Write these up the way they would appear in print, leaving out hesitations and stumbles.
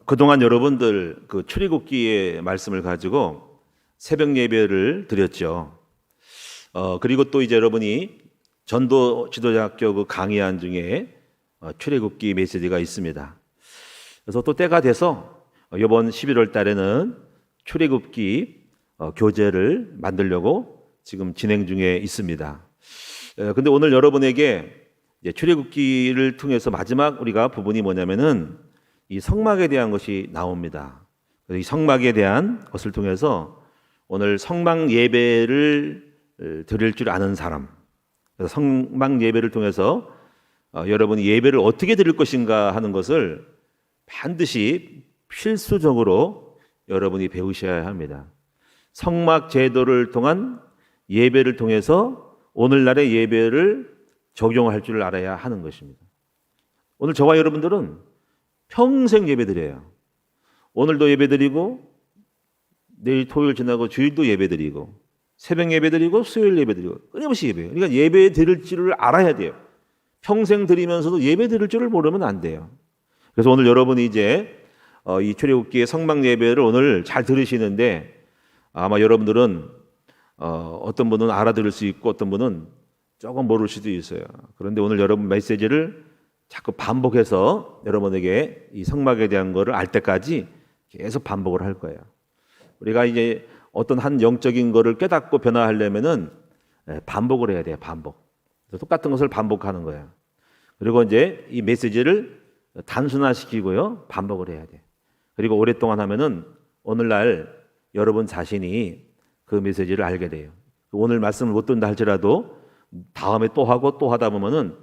그동안 여러분들 그 출애굽기의 말씀을 가지고 새벽 예배를 드렸죠. 그리고 또 이제 여러분이 전도 지도자학교 그 강의안 중에 출애굽기 메시지가 있습니다. 그래서 또 때가 돼서 이번 11월 달에는 출애굽기 교재를 만들려고 지금 진행 중에 있습니다. 근데 오늘 여러분에게 출애굽기를 통해서 마지막 우리가 부분이 뭐냐면은 이 성막에 대한 것이 나옵니다. 이 성막에 대한 것을 통해서 오늘 성막 예배를 드릴 줄 아는 사람, 그래서 성막 예배를 통해서 여러분이 예배를 어떻게 드릴 것인가 하는 것을 반드시 필수적으로 여러분이 배우셔야 합니다. 성막 제도를 통한 예배를 통해서 오늘날의 예배를 적용할 줄 알아야 하는 것입니다. 오늘 저와 여러분들은 평생 예배드려요. 오늘도 예배드리고 내일 토요일 지나고 주일도 예배드리고 새벽 예배드리고 수요일 예배드리고 끊임없이 예배해요. 그러니까 예배 드릴 줄을 알아야 돼요. 평생 드리면서도 예배 드릴 줄을 모르면 안 돼요. 그래서 오늘 여러분이 이제 이 출애굽기의 성막 예배를 오늘 잘 들으시는데 아마 여러분들은 어떤 분은 알아들을 수 있고 어떤 분은 조금 모를 수도 있어요. 그런데 오늘 여러분 메시지를 자꾸 반복해서 여러분에게 이 성막에 대한 거를 알 때까지 계속 반복을 할 거예요. 우리가 이제 어떤 한 영적인 거를 깨닫고 변화하려면은 반복을 해야 돼요. 반복. 똑같은 것을 반복하는 거예요. 그리고 이제 이 메시지를 단순화시키고요. 반복을 해야 돼. 그리고 오랫동안 하면은 오늘날 여러분 자신이 그 메시지를 알게 돼요. 오늘 말씀을 못 듣는다 할지라도 다음에 또 하고 또 하다 보면은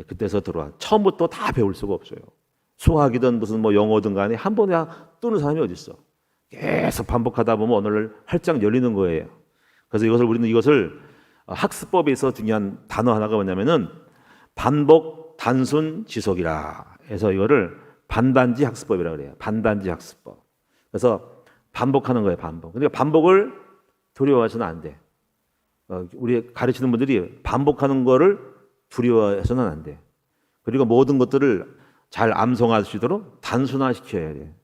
그때서 들어와. 처음부터 다 배울 수가 없어요. 수학이든 무슨 뭐 영어든 간에 한 번에 뜨는 사람이 어디 있어? 계속 반복하다 보면 오늘 활짝 열리는 거예요. 그래서 우리는 이것을 학습법에서 중요한 단어 하나가 뭐냐면은 반복, 단순, 지속이라 해서 이거를 반단지 학습법이라고 그래요. 반단지 학습법. 그래서 반복하는 거예요. 반복. 그러니까 반복을 두려워해서는 안 돼. 우리 가르치는 분들이 반복하는 거를 두려워해서는 안 돼. 그리고 모든 것들을 잘 암송할 수 있도록 단순화시켜야 돼.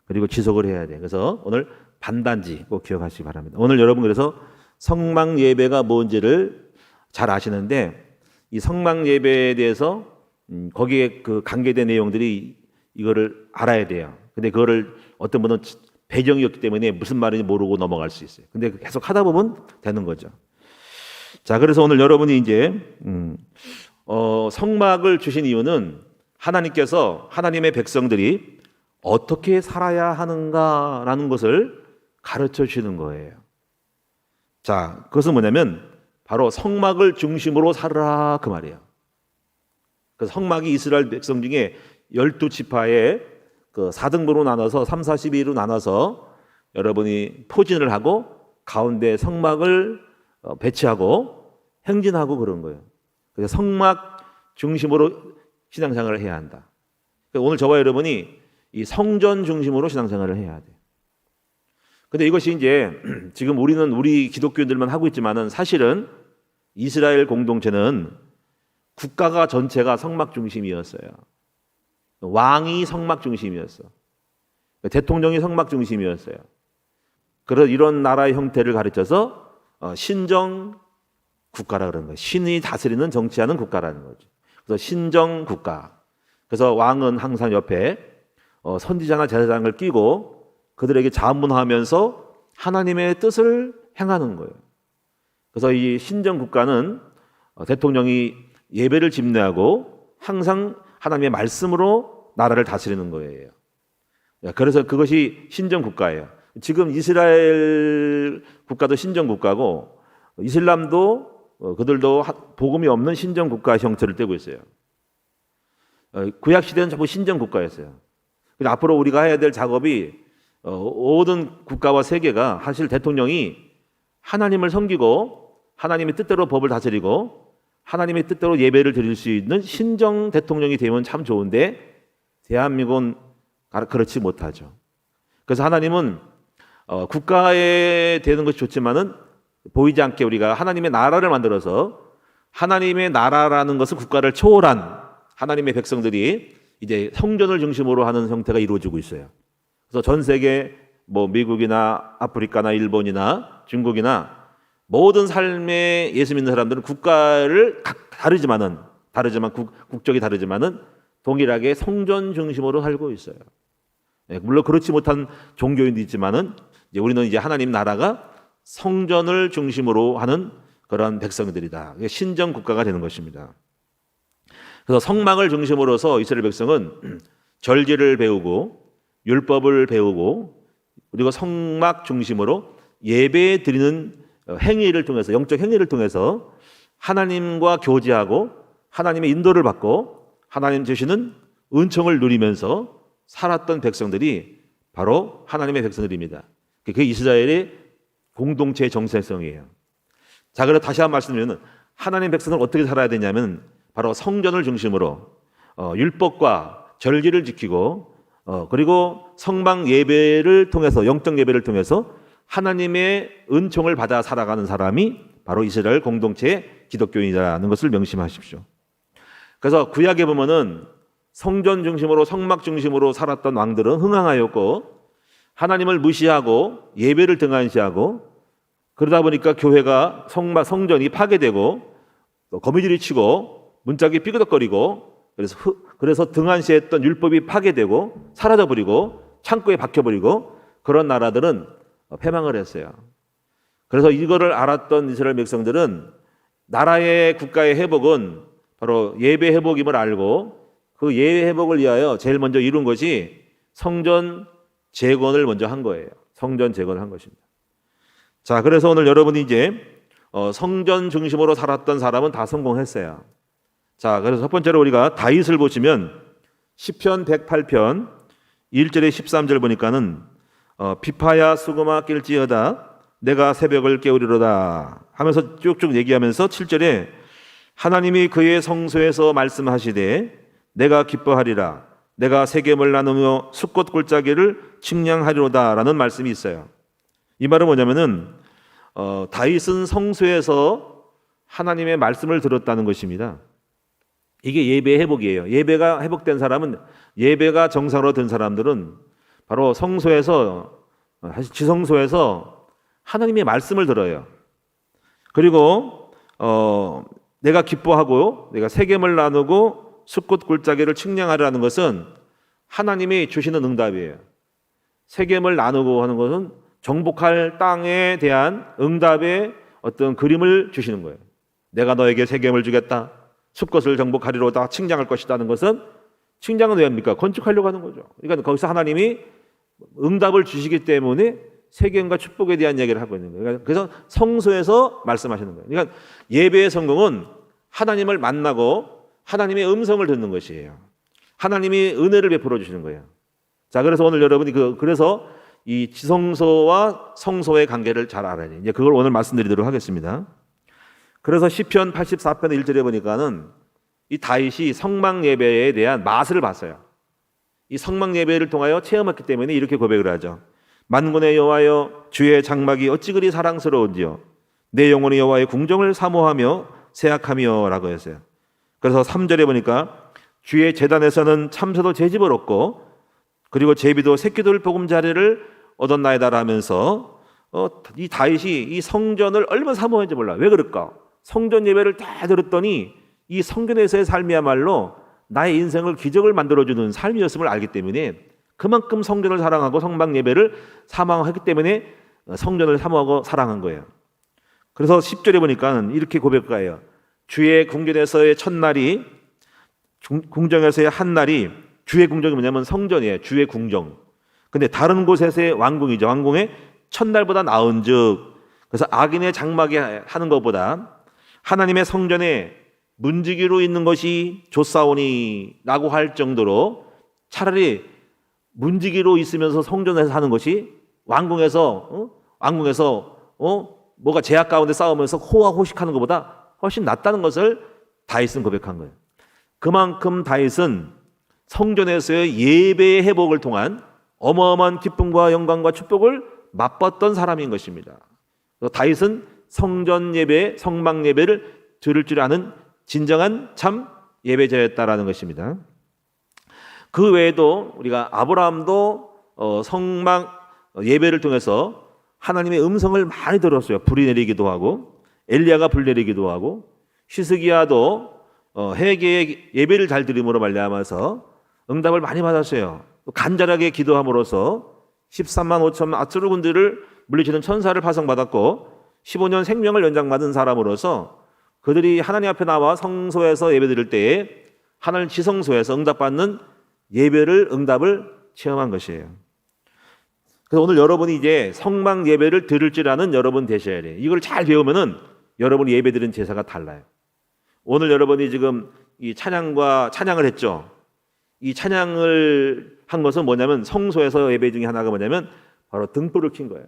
그리고 지속을 해야 돼. 그래서 오늘 반단지 꼭 기억하시기 바랍니다. 오늘 여러분 그래서 성막 예배가 뭔지를 잘 아시는데 이 성막 예배에 대해서 거기에 그 관계된 내용들이 이거를 알아야 돼요. 근데 그거를 어떤 분은 배경이었기 때문에 무슨 말인지 모르고 넘어갈 수 있어요. 근데 계속 하다 보면 되는 거죠. 자, 그래서 오늘 여러분이 이제 성막을 주신 이유는 하나님께서 하나님의 백성들이 어떻게 살아야 하는가라는 것을 가르쳐 주시는 거예요. 자, 그것은 뭐냐면 바로 성막을 중심으로 살아라 그 말이에요. 그 성막이 이스라엘 백성 중에 12지파의 그 4등분으로 나눠서 3, 42로 나눠서 여러분이 포진을 하고 가운데 성막을 배치하고 행진하고 그런 거예요. 그래서 성막 중심으로 신앙생활을 해야 한다. 오늘 저와 여러분이 이 성전 중심으로 신앙생활을 해야 돼. 근데 이것이 이제 지금 우리 기독교인들만 하고 있지만은 사실은 이스라엘 공동체는 국가가 전체가 성막 중심이었어요. 왕이 성막 중심이었어. 대통령이 성막 중심이었어요. 그래서 이런 나라의 형태를 가르쳐서 신정 국가라 그러는 거예요. 신이 다스리는 정치하는 국가라는 거죠. 그래서 신정 국가. 그래서 왕은 항상 옆에 선지자나 제사장을 끼고 그들에게 자문하면서 하나님의 뜻을 행하는 거예요. 그래서 이 신정 국가는 대통령이 예배를 집례하고 항상 하나님의 말씀으로 나라를 다스리는 거예요. 그래서 그것이 신정 국가예요. 지금 이스라엘 국가도 신정 국가고 이슬람도 그들도 복음이 없는 신정 국가 형태를 떼고 있어요. 구약 시대는 전부 신정 국가였어요. 앞으로 우리가 해야 될 작업이 모든 국가와 세계가 사실 대통령이 하나님을 섬기고 하나님의 뜻대로 법을 다스리고 하나님의 뜻대로 예배를 드릴 수 있는 신정 대통령이 되면 참 좋은데 대한민국은 그렇지 못하죠. 그래서 하나님은 국가에 되는 것이 좋지만은 보이지 않게 우리가 하나님의 나라를 만들어서 하나님의 나라라는 것은 국가를 초월한 하나님의 백성들이 이제 성전을 중심으로 하는 형태가 이루어지고 있어요. 그래서 전 세계 뭐 미국이나 아프리카나 일본이나 중국이나 모든 삶에 예수 믿는 사람들은 국가를 다르지만 국적이 다르지만은 동일하게 성전 중심으로 살고 있어요. 물론 그렇지 못한 종교인도 있지만은 이제 우리는 이제 하나님 나라가 성전을 중심으로 하는 그런 백성들이다. 신정 국가가 되는 것입니다. 그래서 성막을 중심으로서 이스라엘 백성은 절기를 배우고 율법을 배우고 그리고 성막 중심으로 예배 드리는 행위를 통해서 영적 행위를 통해서 하나님과 교제하고 하나님의 인도를 받고 하나님 주시는 은총을 누리면서 살았던 백성들이 바로 하나님의 백성들입니다. 그게 이스라엘의 공동체의 정체성이에요. 자, 그래서 다시 한번 말씀드리면 하나님 백성은 어떻게 살아야 되냐면 바로 성전을 중심으로 율법과 절기를 지키고 그리고 성막 예배를 통해서 영적 예배를 통해서 하나님의 은총을 받아 살아가는 사람이 바로 이스라엘 공동체의 기독교인이라는 것을 명심하십시오. 그래서 구약에 보면은 성전 중심으로 성막 중심으로 살았던 왕들은 흥황하였고 하나님을 무시하고 예배를 등한시하고 그러다 보니까 교회가 성전이 파괴되고 거미줄이 치고 문짝이 삐그덕거리고 그래서 등한시했던 율법이 파괴되고 사라져버리고 창고에 박혀버리고 그런 나라들은 패망을 했어요. 그래서 이거를 알았던 이스라엘 백성들은 나라의 국가의 회복은 바로 예배 회복임을 알고 그 예배 회복을 위하여 제일 먼저 이룬 것이 성전 재건을 먼저 한 거예요. 성전 재건을 한 것입니다. 자, 그래서 오늘 여러분이 이제 성전 중심으로 살았던 사람은 다 성공했어요. 자, 그래서 첫 번째로 우리가 다윗을 보시면 시편 108편 1절에 13절 보니까는 비파야 수금아 낄지어다 내가 새벽을 깨우리로다 하면서 쭉쭉 얘기하면서 7절에 하나님이 그의 성소에서 말씀하시되 내가 기뻐하리라 내가 세겜을 나누며 숫꽃 골짜기를 측량하리로다 라는 말씀이 있어요. 이 말은 뭐냐면은 다윗은 성소에서 하나님의 말씀을 들었다는 것입니다. 이게 예배 회복이에요. 예배가 회복된 사람은 예배가 정상으로 된 사람들은 바로 성소에서 지성소에서 하나님의 말씀을 들어요. 그리고 내가 기뻐하고 내가 세겜을 나누고 숫꽃 골짜기를 측량하라는 것은 하나님이 주시는 응답이에요. 세겜을 나누고 하는 것은 정복할 땅에 대한 응답의 어떤 그림을 주시는 거예요. 내가 너에게 세겜을 주겠다. 숫꽃을 정복하리로다. 측량할 것이라는 것은 측량은 왜 합니까? 건축하려고 하는 거죠. 그러니까 거기서 하나님이 응답을 주시기 때문에 세겜과 축복에 대한 얘기를 하고 있는 거예요. 그래서 성소에서 말씀하시는 거예요. 그러니까 예배의 성공은 하나님을 만나고 하나님의 음성을 듣는 것이에요. 하나님이 은혜를 베풀어 주시는 거예요. 자, 그래서 오늘 여러분이 그래서 이 지성소와 성소의 관계를 잘 알아야 돼요. 이제 그걸 오늘 말씀드리도록 하겠습니다. 그래서 시편 84편 1절에 보니까는 이 다윗이 성막 예배에 대한 맛을 봤어요. 이 성막 예배를 통하여 체험했기 때문에 이렇게 고백을 하죠. 만군의 여호와여 주의 장막이 어찌 그리 사랑스러운지요. 내 영혼이 여호와의 궁정을 사모하며 세약하며 라고 했어요. 그래서 3절에 보니까 주의 제단에서는 참새도 제 집을 얻고 그리고 제비도 새끼들 보금자리를 얻었나이다 라면서 이 다윗이 이 성전을 얼마나 사모했는지 몰라. 왜 그럴까? 성전 예배를 다 들었더니 이 성전에서의 삶이야말로 나의 인생을 기적을 만들어주는 삶이었음을 알기 때문에 그만큼 성전을 사랑하고 성막 예배를 사모하기 때문에 성전을 사모하고 사랑한 거예요. 그래서 10절에 보니까 이렇게 고백해요. 주의 궁전에서의 첫날이 궁정에서의 한 날이 주의 궁정이 뭐냐면 성전이에요. 주의 궁정. 근데 다른 곳에서의 왕궁이죠. 왕궁의 첫날보다 나은즉 그래서 악인의 장막에 하는 것보다 하나님의 성전에 문지기로 있는 것이 좋사오니 라고 할 정도로 차라리 문지기로 있으면서 성전에서 하는 것이 왕궁에서 뭐가 제약 가운데 싸우면서 호화호식하는 것보다 훨씬 낫다는 것을 다윗은 고백한 거예요. 그만큼 다윗은 성전에서의 예배의 회복을 통한 어마어마한 기쁨과 영광과 축복을 맛봤던 사람인 것입니다. 다윗은 성전 예배, 성막 예배를 들을 줄 아는 진정한 참 예배자였다라는 것입니다. 그 외에도 우리가 아브라함도 성막 예배를 통해서 하나님의 음성을 많이 들었어요. 불이 내리기도 하고 엘리야가 불 내리기도 하고 히스기야도 회개의 예배를 잘 드림으로 말미암아서 응답을 많이 받았어요. 간절하게 기도함으로써 13만 5천 아수르군들을 물리치는 천사를 파송받았고 15년 생명을 연장받은 사람으로서 그들이 하나님 앞에 나와 성소에서 예배 드릴 때에 하늘 지성소에서 응답받는 예배를 응답을 체험한 것이에요. 그래서 오늘 여러분이 이제 성막 예배를 드릴 줄 아는 여러분 되셔야 돼요. 이걸 잘 배우면은 여러분이 예배 드리는 제사가 달라요. 오늘 여러분이 지금 이 찬양을 했죠. 이 찬양을 한 것은 뭐냐면 성소에서 예배 중에 하나가 뭐냐면 바로 등불을 킨 거예요.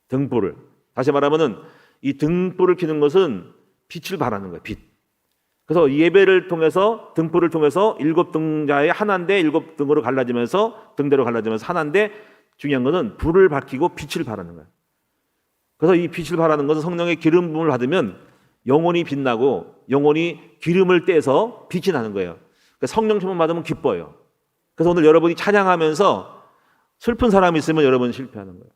등불을. 다시 말하면은 이 등불을 켜는 것은 빛을 발하는 거예요. 빛. 그래서 예배를 통해서 등불을 통해서 7등자의 하나인데 7등으로 갈라지면서 등대로 갈라지면서 하나인데 중요한 것은 불을 밝히고 빛을 발하는 거예요. 그래서 이 빛을 발하는 것은 성령의 기름 부음을 받으면 영혼이 빛나고 영혼이 기름을 떼서 빛이 나는 거예요. 그러니까 성령 충만 받으면 기뻐요. 그래서 오늘 여러분이 찬양하면서 슬픈 사람이 있으면 여러분 실패하는 거예요.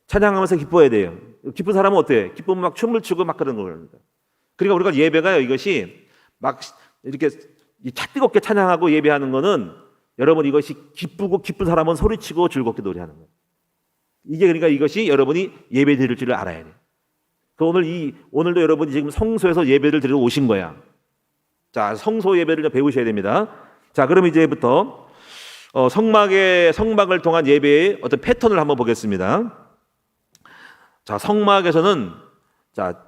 찬양하면서 기뻐야 돼요. 기쁜 사람은 어때요? 기쁘면 막 춤을 추고 막 그런 겁니다. 그러니까 우리가 예배가요, 이것이 막 이렇게 차뜨겁게 찬양하고 예배하는 거는 여러분 이것이 기쁘고 기쁜 사람은 소리치고 즐겁게 노래하는 거예요. 이게 그러니까 이것이 여러분이 예배 드릴 줄을 알아야 돼요. 오늘도 여러분이 지금 성소에서 예배를 드리러 오신 거야. 자, 성소 예배를 배우셔야 됩니다. 자, 그럼 이제부터 성막을 통한 예배의 어떤 패턴을 한번 보겠습니다. 자, 성막에서는 자,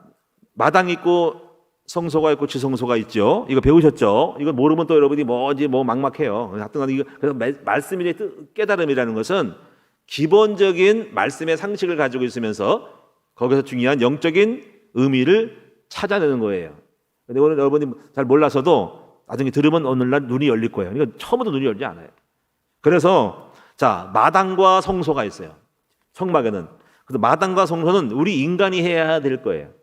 마당이 있고 성소가 있고 지성소가 있죠. 이거 배우셨죠? 이거 모르면 또 여러분이 뭐지 막막해요. 하여튼 이거 그래서 말씀의 깨달음이라는 것은 기본적인 말씀의 상식을 가지고 있으면서 거기서 중요한 영적인 의미를 찾아내는 거예요. 근데 오늘 여러분이 잘 몰라서도 나중에 들으면 오늘날 눈이 열릴 거예요. 이거 처음부터 눈이 열지 않아요. 그래서 자, 마당과 성소가 있어요. 성막에는. 그래서 마당과 성소는 우리 인간이 해야 될 거예요.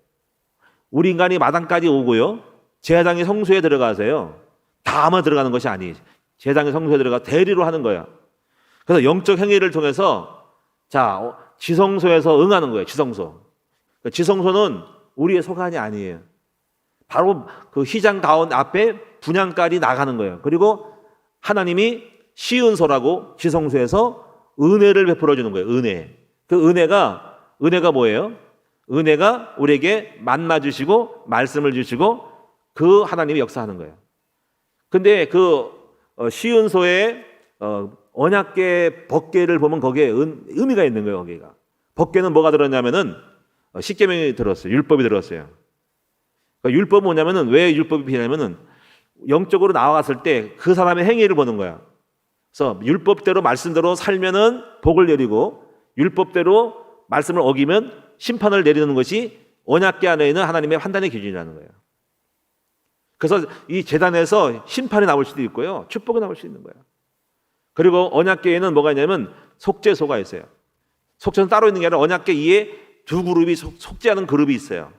우리 인간이 마당까지 오고요. 제사장이 성소에 들어가세요. 다 아마 들어가는 것이 아니에요. 제사장이 성소에 들어가 대리로 하는 거야. 그래서 영적 행위를 통해서 자, 지성소에서 응하는 거예요. 지성소. 지성소는 우리의 소관이 아니에요. 바로 그 휘장 가운 앞에 분향깔이 나가는 거예요. 그리고 하나님이 시은소라고 지성소에서 은혜를 베풀어 주는 거예요. 은혜. 그 은혜가 뭐예요? 은혜가 우리에게 만나 주시고 말씀을 주시고 그 하나님이 역사하는 거예요. 근데 그 시은소의 언약궤 법궤를 보면 거기에 의미가 있는 거예요. 거기가 법궤는 뭐가 들었냐면은 십계명이 들었어요. 율법이 들었어요. 그러니까 율법은 뭐냐면은 왜 율법이 필요하냐면은 영적으로 나아갔을 때 그 사람의 행위를 보는 거야. 그래서 율법대로 말씀대로 살면은 복을 내리고 율법대로 말씀을 어기면 심판을 내리는 것이 언약궤 안에 있는 하나님의 판단의 기준이라는 거예요. 그래서 이 제단에서 심판이 나올 수도 있고요, 축복이 나올 수 있는 거예요. 그리고 언약궤에는 뭐가 있냐면 속죄소가 있어요. 속죄는 따로 있는 게 아니라 언약궤 위에 두 그룹이 속죄하는 그룹이 있어요.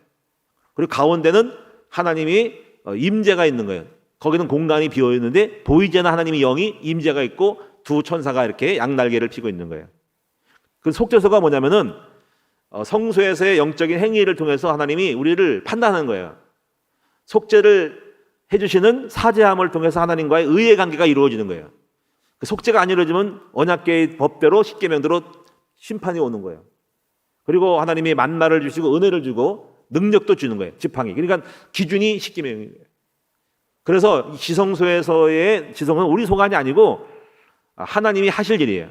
그리고 가운데는 하나님이 임재가 있는 거예요. 거기는 공간이 비어 있는데 보이지 않는 하나님의 영이 임재가 있고 두 천사가 이렇게 양날개를 피고 있는 거예요. 그 속죄소가 뭐냐면은 성소에서의 영적인 행위를 통해서 하나님이 우리를 판단하는 거예요. 속죄를 해주시는 사죄함을 통해서 하나님과의 의의 관계가 이루어지는 거예요. 그 속죄가 안 이루어지면 언약궤의 법대로 십계명대로 심판이 오는 거예요. 그리고 하나님이 만나를 주시고 은혜를 주고 능력도 주는 거예요. 지팡이. 그러니까 기준이 십계명이에요. 그래서 지성소에서의 지성은 우리 소관이 아니고 하나님이 하실 일이에요.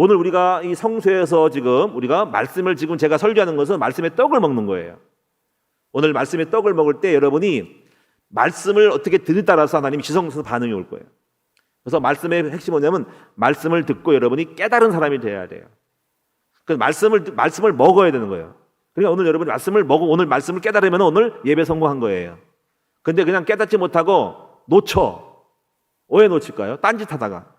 오늘 우리가 이 성소에서 지금 우리가 말씀을 지금 제가 설교하는 것은 말씀의 떡을 먹는 거예요. 오늘 말씀의 떡을 먹을 때 여러분이 말씀을 어떻게 들에 따라서 하나님이 지성소에서 반응이 올 거예요. 그래서 말씀의 핵심이 뭐냐면 말씀을 듣고 여러분이 깨달은 사람이 돼야 돼요. 그 말씀을 먹어야 되는 거예요. 그러니까 오늘 여러분이 말씀을 먹고 오늘 말씀을 깨달으면 오늘 예배 성공한 거예요. 근데 그냥 깨닫지 못하고 놓쳐. 왜 놓칠까요? 딴짓하다가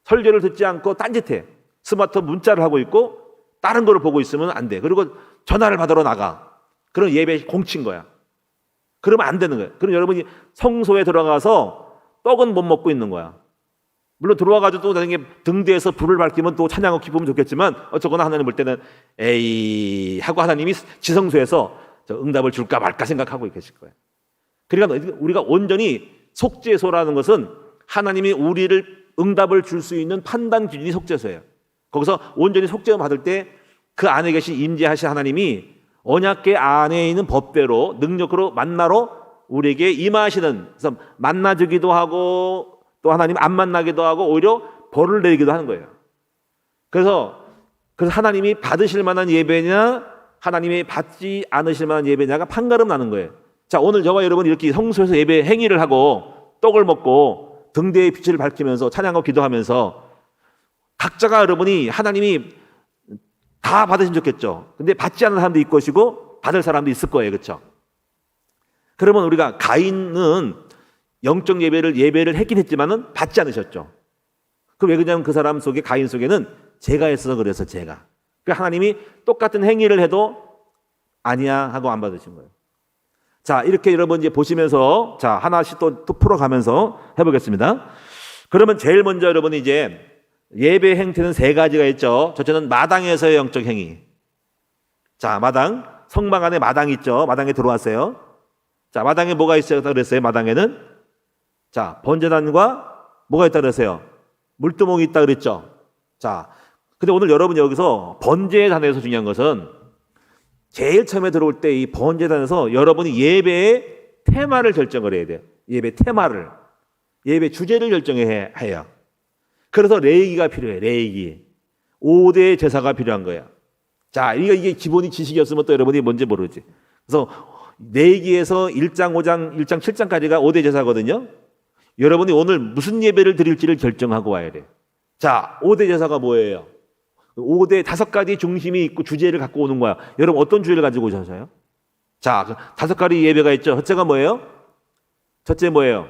설교를 듣지 않고 딴짓해. 스마트 문자를 하고 있고 다른 거를 보고 있으면 안 돼. 그리고 전화를 받으러 나가. 그런 예배 공친 거야. 그러면 안 되는 거예요. 그럼 여러분이 성소에 들어가서 떡은 못 먹고 있는 거야. 물론 들어와가지고 또 나중에 등대에서 불을 밝히면 또 찬양하고 기쁘면 좋겠지만 어쨌거나 하나님 볼 때는 에이 하고 하나님이 지성소에서 응답을 줄까 말까 생각하고 계실 거예요. 그러니까 우리가 온전히 속죄소라는 것은 하나님이 우리를 응답을 줄 수 있는 판단 기준이 속죄소예요. 거기서 온전히 속죄를 받을 때 그 안에 계신 임재하신 하나님이 언약궤 안에 있는 법대로 능력으로 만나러 우리에게 임하시는, 그래서 만나주기도 하고 또 하나님 안 만나기도 하고 오히려 벌을 내리기도 하는 거예요. 그래서 하나님이 받으실 만한 예배냐 하나님이 받지 않으실 만한 예배냐가 판가름 나는 거예요. 자, 오늘 저와 여러분 이렇게 성소에서 예배 행위를 하고 떡을 먹고 등대의 빛을 밝히면서 찬양하고 기도하면서 각자가 여러분이 하나님이 다 받으시면 좋겠죠. 근데 받지 않는 사람도 있을 것이고 받을 사람도 있을 거예요. 그렇죠? 그러면 우리가 가인은 영적 예배를 했긴 했지만은 받지 않으셨죠. 그 왜 그러냐면 그 사람 속에 가인 속에는 죄가 있어서 그래서 죄가. 그러니까 하나님이 똑같은 행위를 해도 아니야 하고 안 받으신 거예요. 자, 이렇게 여러분 이제 보시면서 자, 하나씩 또 풀어가면서 해보겠습니다. 그러면 제일 먼저 여러분이 이제 예배 행태는 세 가지가 있죠. 첫째는 마당에서의 영적 행위. 자, 마당, 성막 안에 마당이 있죠. 마당에 들어왔어요. 자, 마당에 뭐가 있었다 그랬어요? 마당에는 자, 번제단과 뭐가 있다 그랬어요? 물두멍이 있다 그랬죠. 자, 근데 오늘 여러분 여기서 번제단에서 중요한 것은 제일 처음에 들어올 때 이 번제단에서 여러분이 예배의 테마를 결정을 해야 돼요. 예배 테마를, 예배 주제를 결정해야 해요. 그래서 레위기가 필요해. 레위기 5대 제사가 필요한 거야. 자, 이게 기본이 지식이었으면 또 여러분이 뭔지 모르지. 그래서 레위기에서 1장 5장 1장 7장까지가 5대 제사거든요. 여러분이 오늘 무슨 예배를 드릴지를 결정하고 와야 돼. 자, 5대 제사가 뭐예요? 5대 5가지 중심이 있고 주제를 갖고 오는 거야. 여러분 어떤 주제를 가지고 오셨어요? 자, 5가지 예배가 있죠. 첫째가 뭐예요? 첫째 뭐예요?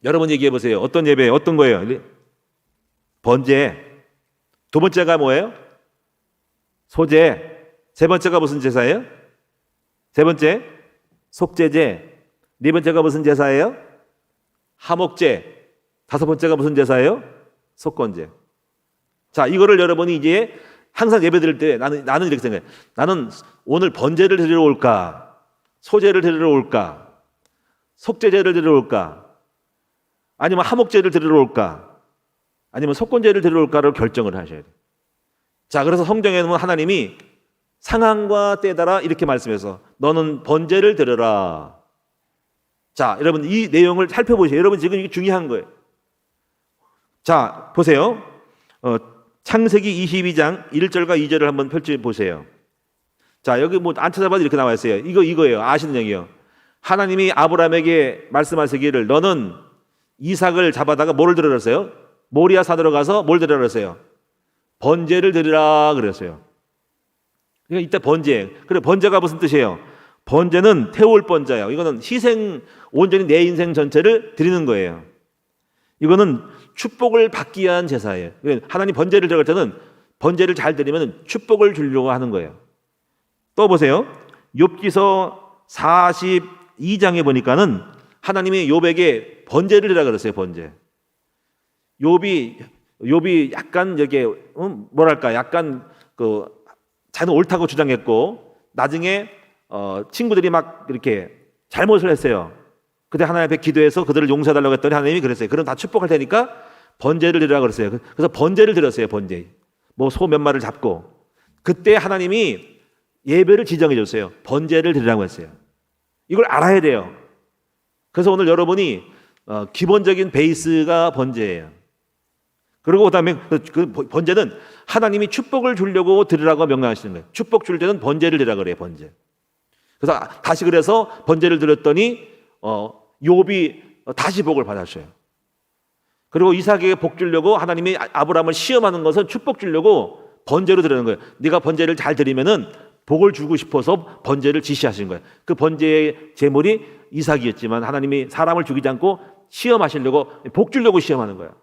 여러분 얘기해 보세요. 어떤 예배, 어떤 거예요? 번제. 두 번째가 뭐예요? 소제. 세 번째가 무슨 제사예요? 세 번째 속제제. 네 번째가 무슨 제사예요? 하목제. 다섯 번째가 무슨 제사예요? 속건제. 자, 이거를 여러분이 이제 항상 예배 드릴 때 나는 이렇게 생각해. 나는 오늘 번제를 드리러 올까? 소제를 드리러 올까? 속제제를 드리러 올까? 아니면 하목제를 드리러 올까? 아니면 속건제를 드리러 올까를 결정을 하셔야 돼요. 자, 그래서 성경에는 하나님이 상황과 때에 따라 이렇게 말씀해서 너는 번제를 드려라. 자, 여러분 이 내용을 살펴보세요. 여러분 지금 이게 중요한 거예요. 자, 보세요. 창세기 22장 1절과 2절을 한번 펼쳐보세요. 자, 여기 뭐 안 찾아봐도 이렇게 나와 있어요. 이거예요. 아시는 얘기요. 하나님이 아브라함에게 말씀하시기를 너는 이삭을 잡아다가 뭐를 드려라 어요 모리아 산으로 가서 뭘 드리라 그랬어요? 번제를 드리라 그랬어요. 그러니까 이때 번제. 그래, 번제가 무슨 뜻이에요? 번제는 태울 번제예요. 이거는 희생, 온전히 내 인생 전체를 드리는 거예요. 이거는 축복을 받기 위한 제사예요. 하나님 번제를 드릴 때는 번제를 잘 드리면 축복을 주려고 하는 거예요. 또 보세요. 욥기서 42장에 보니까는 하나님이 욥에게 번제를 드리라 그랬어요. 번제. 욥이 약간 이게 뭐랄까 약간 자는 옳다고 주장했고 나중에 친구들이 막 이렇게 잘못을 했어요. 그때 하나님 앞에 기도해서 그들을 용서해달라고 했더니 하나님이 그랬어요. 그럼 다 축복할 테니까 번제를 드리라 그랬어요. 그래서 번제를 드렸어요. 번제. 뭐 소 몇 마리를 잡고 그때 하나님이 예배를 지정해 줬어요. 번제를 드리라고 했어요. 이걸 알아야 돼요. 그래서 오늘 여러분이 기본적인 베이스가 번제예요. 그리고 그다음에 그 번제는 하나님이 축복을 주려고 드리라고 명령하시는 거예요. 축복 줄 때는 번제를 드리라 그래요. 번제. 그래서 다시 그래서 번제를 드렸더니 욥이 다시 복을 받았어요. 그리고 이삭에게 복 주려고 하나님이 아브라함을 시험하는 것은 축복 주려고 번제로 드리는 거예요. 네가 번제를 잘 드리면은 복을 주고 싶어서 번제를 지시하신 거예요. 그 번제의 제물이 이삭이었지만 하나님이 사람을 죽이지 않고 시험하시려고 복 주려고 시험하는 거예요.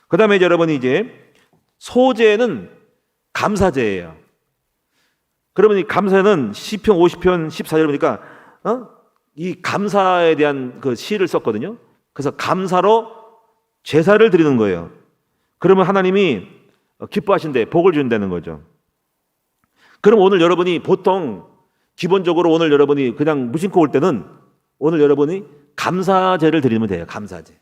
그 다음에 여러분이 이제 소제는 감사제예요. 그러면 이 감사는 시편 50편 14절 보니까 이 감사에 대한 그 시를 썼거든요. 그래서 감사로 제사를 드리는 거예요. 그러면 하나님이 기뻐하신대, 복을 준다는 거죠. 그럼 오늘 여러분이 보통 기본적으로 오늘 여러분이 그냥 무심코 올 때는 오늘 여러분이 감사제를 드리면 돼요. 감사제.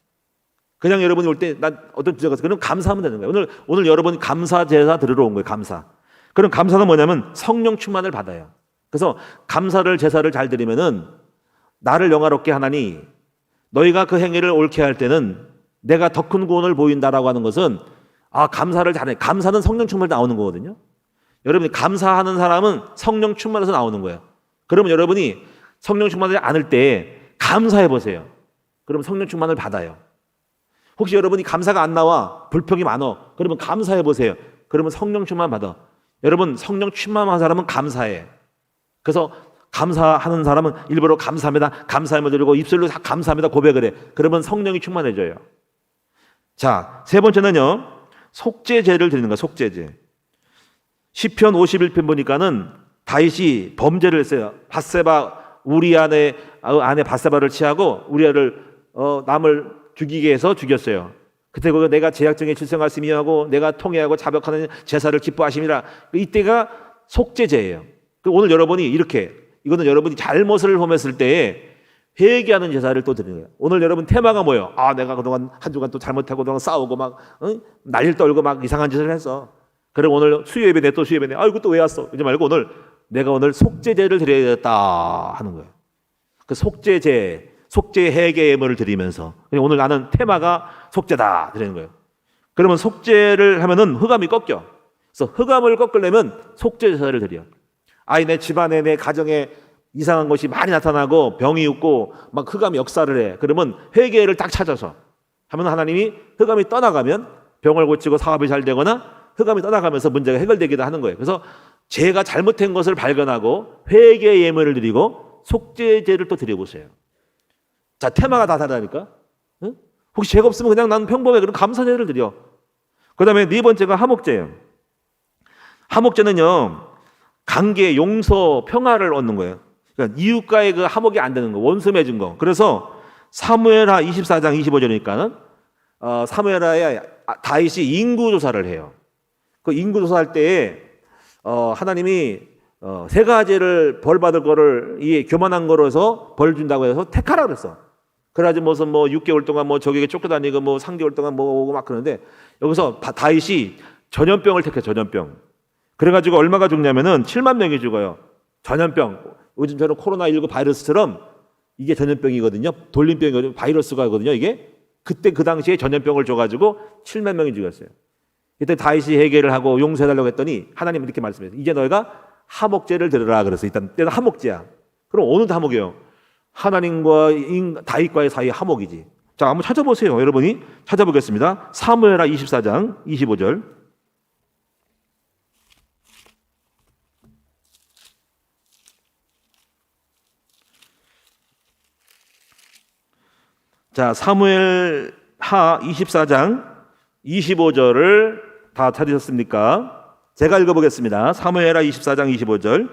그냥 여러분이 올 때 난 어떤 주제가 있어. 그럼 감사하면 되는 거예요. 오늘 여러분이 감사제사 드리러 온 거예요. 감사. 그럼 감사는 뭐냐면 성령 충만을 받아요. 그래서 감사를 제사를 잘 드리면은 나를 영화롭게 하나니 너희가 그 행위를 옳게 할 때는 내가 더 큰 구원을 보인다라고 하는 것은 감사를 잘해. 감사는 성령 충만에서 나오는 거거든요. 여러분이 감사하는 사람은 성령 충만에서 나오는 거예요. 그러면 여러분이 성령 충만하지 않을 때 감사해 보세요. 그러면 성령 충만을 받아요. 혹시 여러분이 감사가 안 나와 불평이 많어. 그러면 감사해 보세요. 그러면 성령 충만 받아. 여러분 성령 충만한 사람은 감사해. 그래서 감사하는 사람은 일부러 감사합니다. 감사함을 드리고 입술로 다 감사합니다 고백을 해. 그러면 성령이 충만해져요. 자, 세 번째는요. 속죄제를 드리는 거야. 속죄제. 시편 51편 보니까는 다윗이 범죄를 했어요. 밧세바 우리아 아내 밧세바를 취하고 우리아를 남을 죽이게 해서 죽였어요. 그때 그거 내가 제약정에 질성하심이하고 내가 통회하고 자벽하는 제사를 기뻐하심이라. 이때가 속죄제예요. 오늘 여러분이 이거는 여러분이 잘못을 범했을 때에 회개하는 제사를 또 드리는 거예요. 오늘 여러분 테마가 뭐예요? 내가 그동안 한 주간 또 잘못하고 그동안 싸우고 막 난리를 떨고 막 이상한 짓을 했어. 그럼 오늘 수요예배네 또 수요예배네. 이거 또 왜 왔어? 이러지 말고 내가 오늘 속죄제를 드려야겠다 하는 거예요. 그 속죄제, 속죄 회개 예물을 드리면서 오늘 나는 테마가 속죄다 드리는 거예요. 그러면 속죄를 하면은 흑암이 꺾여. 그래서 흑암을 꺾으려면 속죄 제사를 드려. 내 집안에 내 가정에 이상한 것이 많이 나타나고 병이 있고 막 흑암이 역사를 해. 그러면 회개를 딱 찾아서 하면 하나님이 흑암이 떠나가면 병을 고치고 사업이 잘 되거나 흑암이 떠나가면서 문제가 해결되기도 하는 거예요. 그래서 제가 잘못한 것을 발견하고 회개 예물을 드리고 속죄제를 또 드려보세요. 자, 테마가 다 다르다니까. 응? 혹시 죄가 없으면 그냥 나는 평범해. 그럼 감사제를 드려. 그 다음에 네 번째가 화목제예요. 화목제는요, 관계, 용서, 평화를 얻는 거예요. 그러니까 이웃과의 그 화목이 안 되는 거, 원수 맺은 거. 그래서 사무엘하 24장 25절이니까는 사무엘하에 다윗이 인구조사를 해요. 그 인구조사할 때에 하나님이 세 가지를 벌 받을 거를 이 교만한 거로 해서 벌 준다고 해서 택하라 그랬어. 그래가지고 무슨 6개월 동안 적에게 쫓겨다니고 3개월 동안 오고 막 그러는데 여기서 다윗이 전염병을 택해. 전염병. 그래가지고 얼마가 죽냐면은 7만 명이 죽어요. 전염병. 요즘처럼 코로나19 바이러스처럼 이게 전염병이거든요. 돌림병이거든요. 바이러스가거든요. 이게 그때 그 당시에 전염병을 줘가지고 7만 명이 죽었어요. 이때 다윗이 회개를 하고 용서해달라고 했더니 하나님은 이렇게 말씀했어요. 이제 너희가 화목제를 드려라 그랬어요. 일단 때는 화목제야. 그럼 어느 화목이에요? 하나님과 다윗과의 사이 화목이지. 자, 한번 찾아보세요. 여러분이 찾아보겠습니다. 사무엘하 24장 25절. 자, 사무엘하 24장 25절을 다 찾으셨습니까? 제가 읽어보겠습니다. 사무엘하 24장 25절.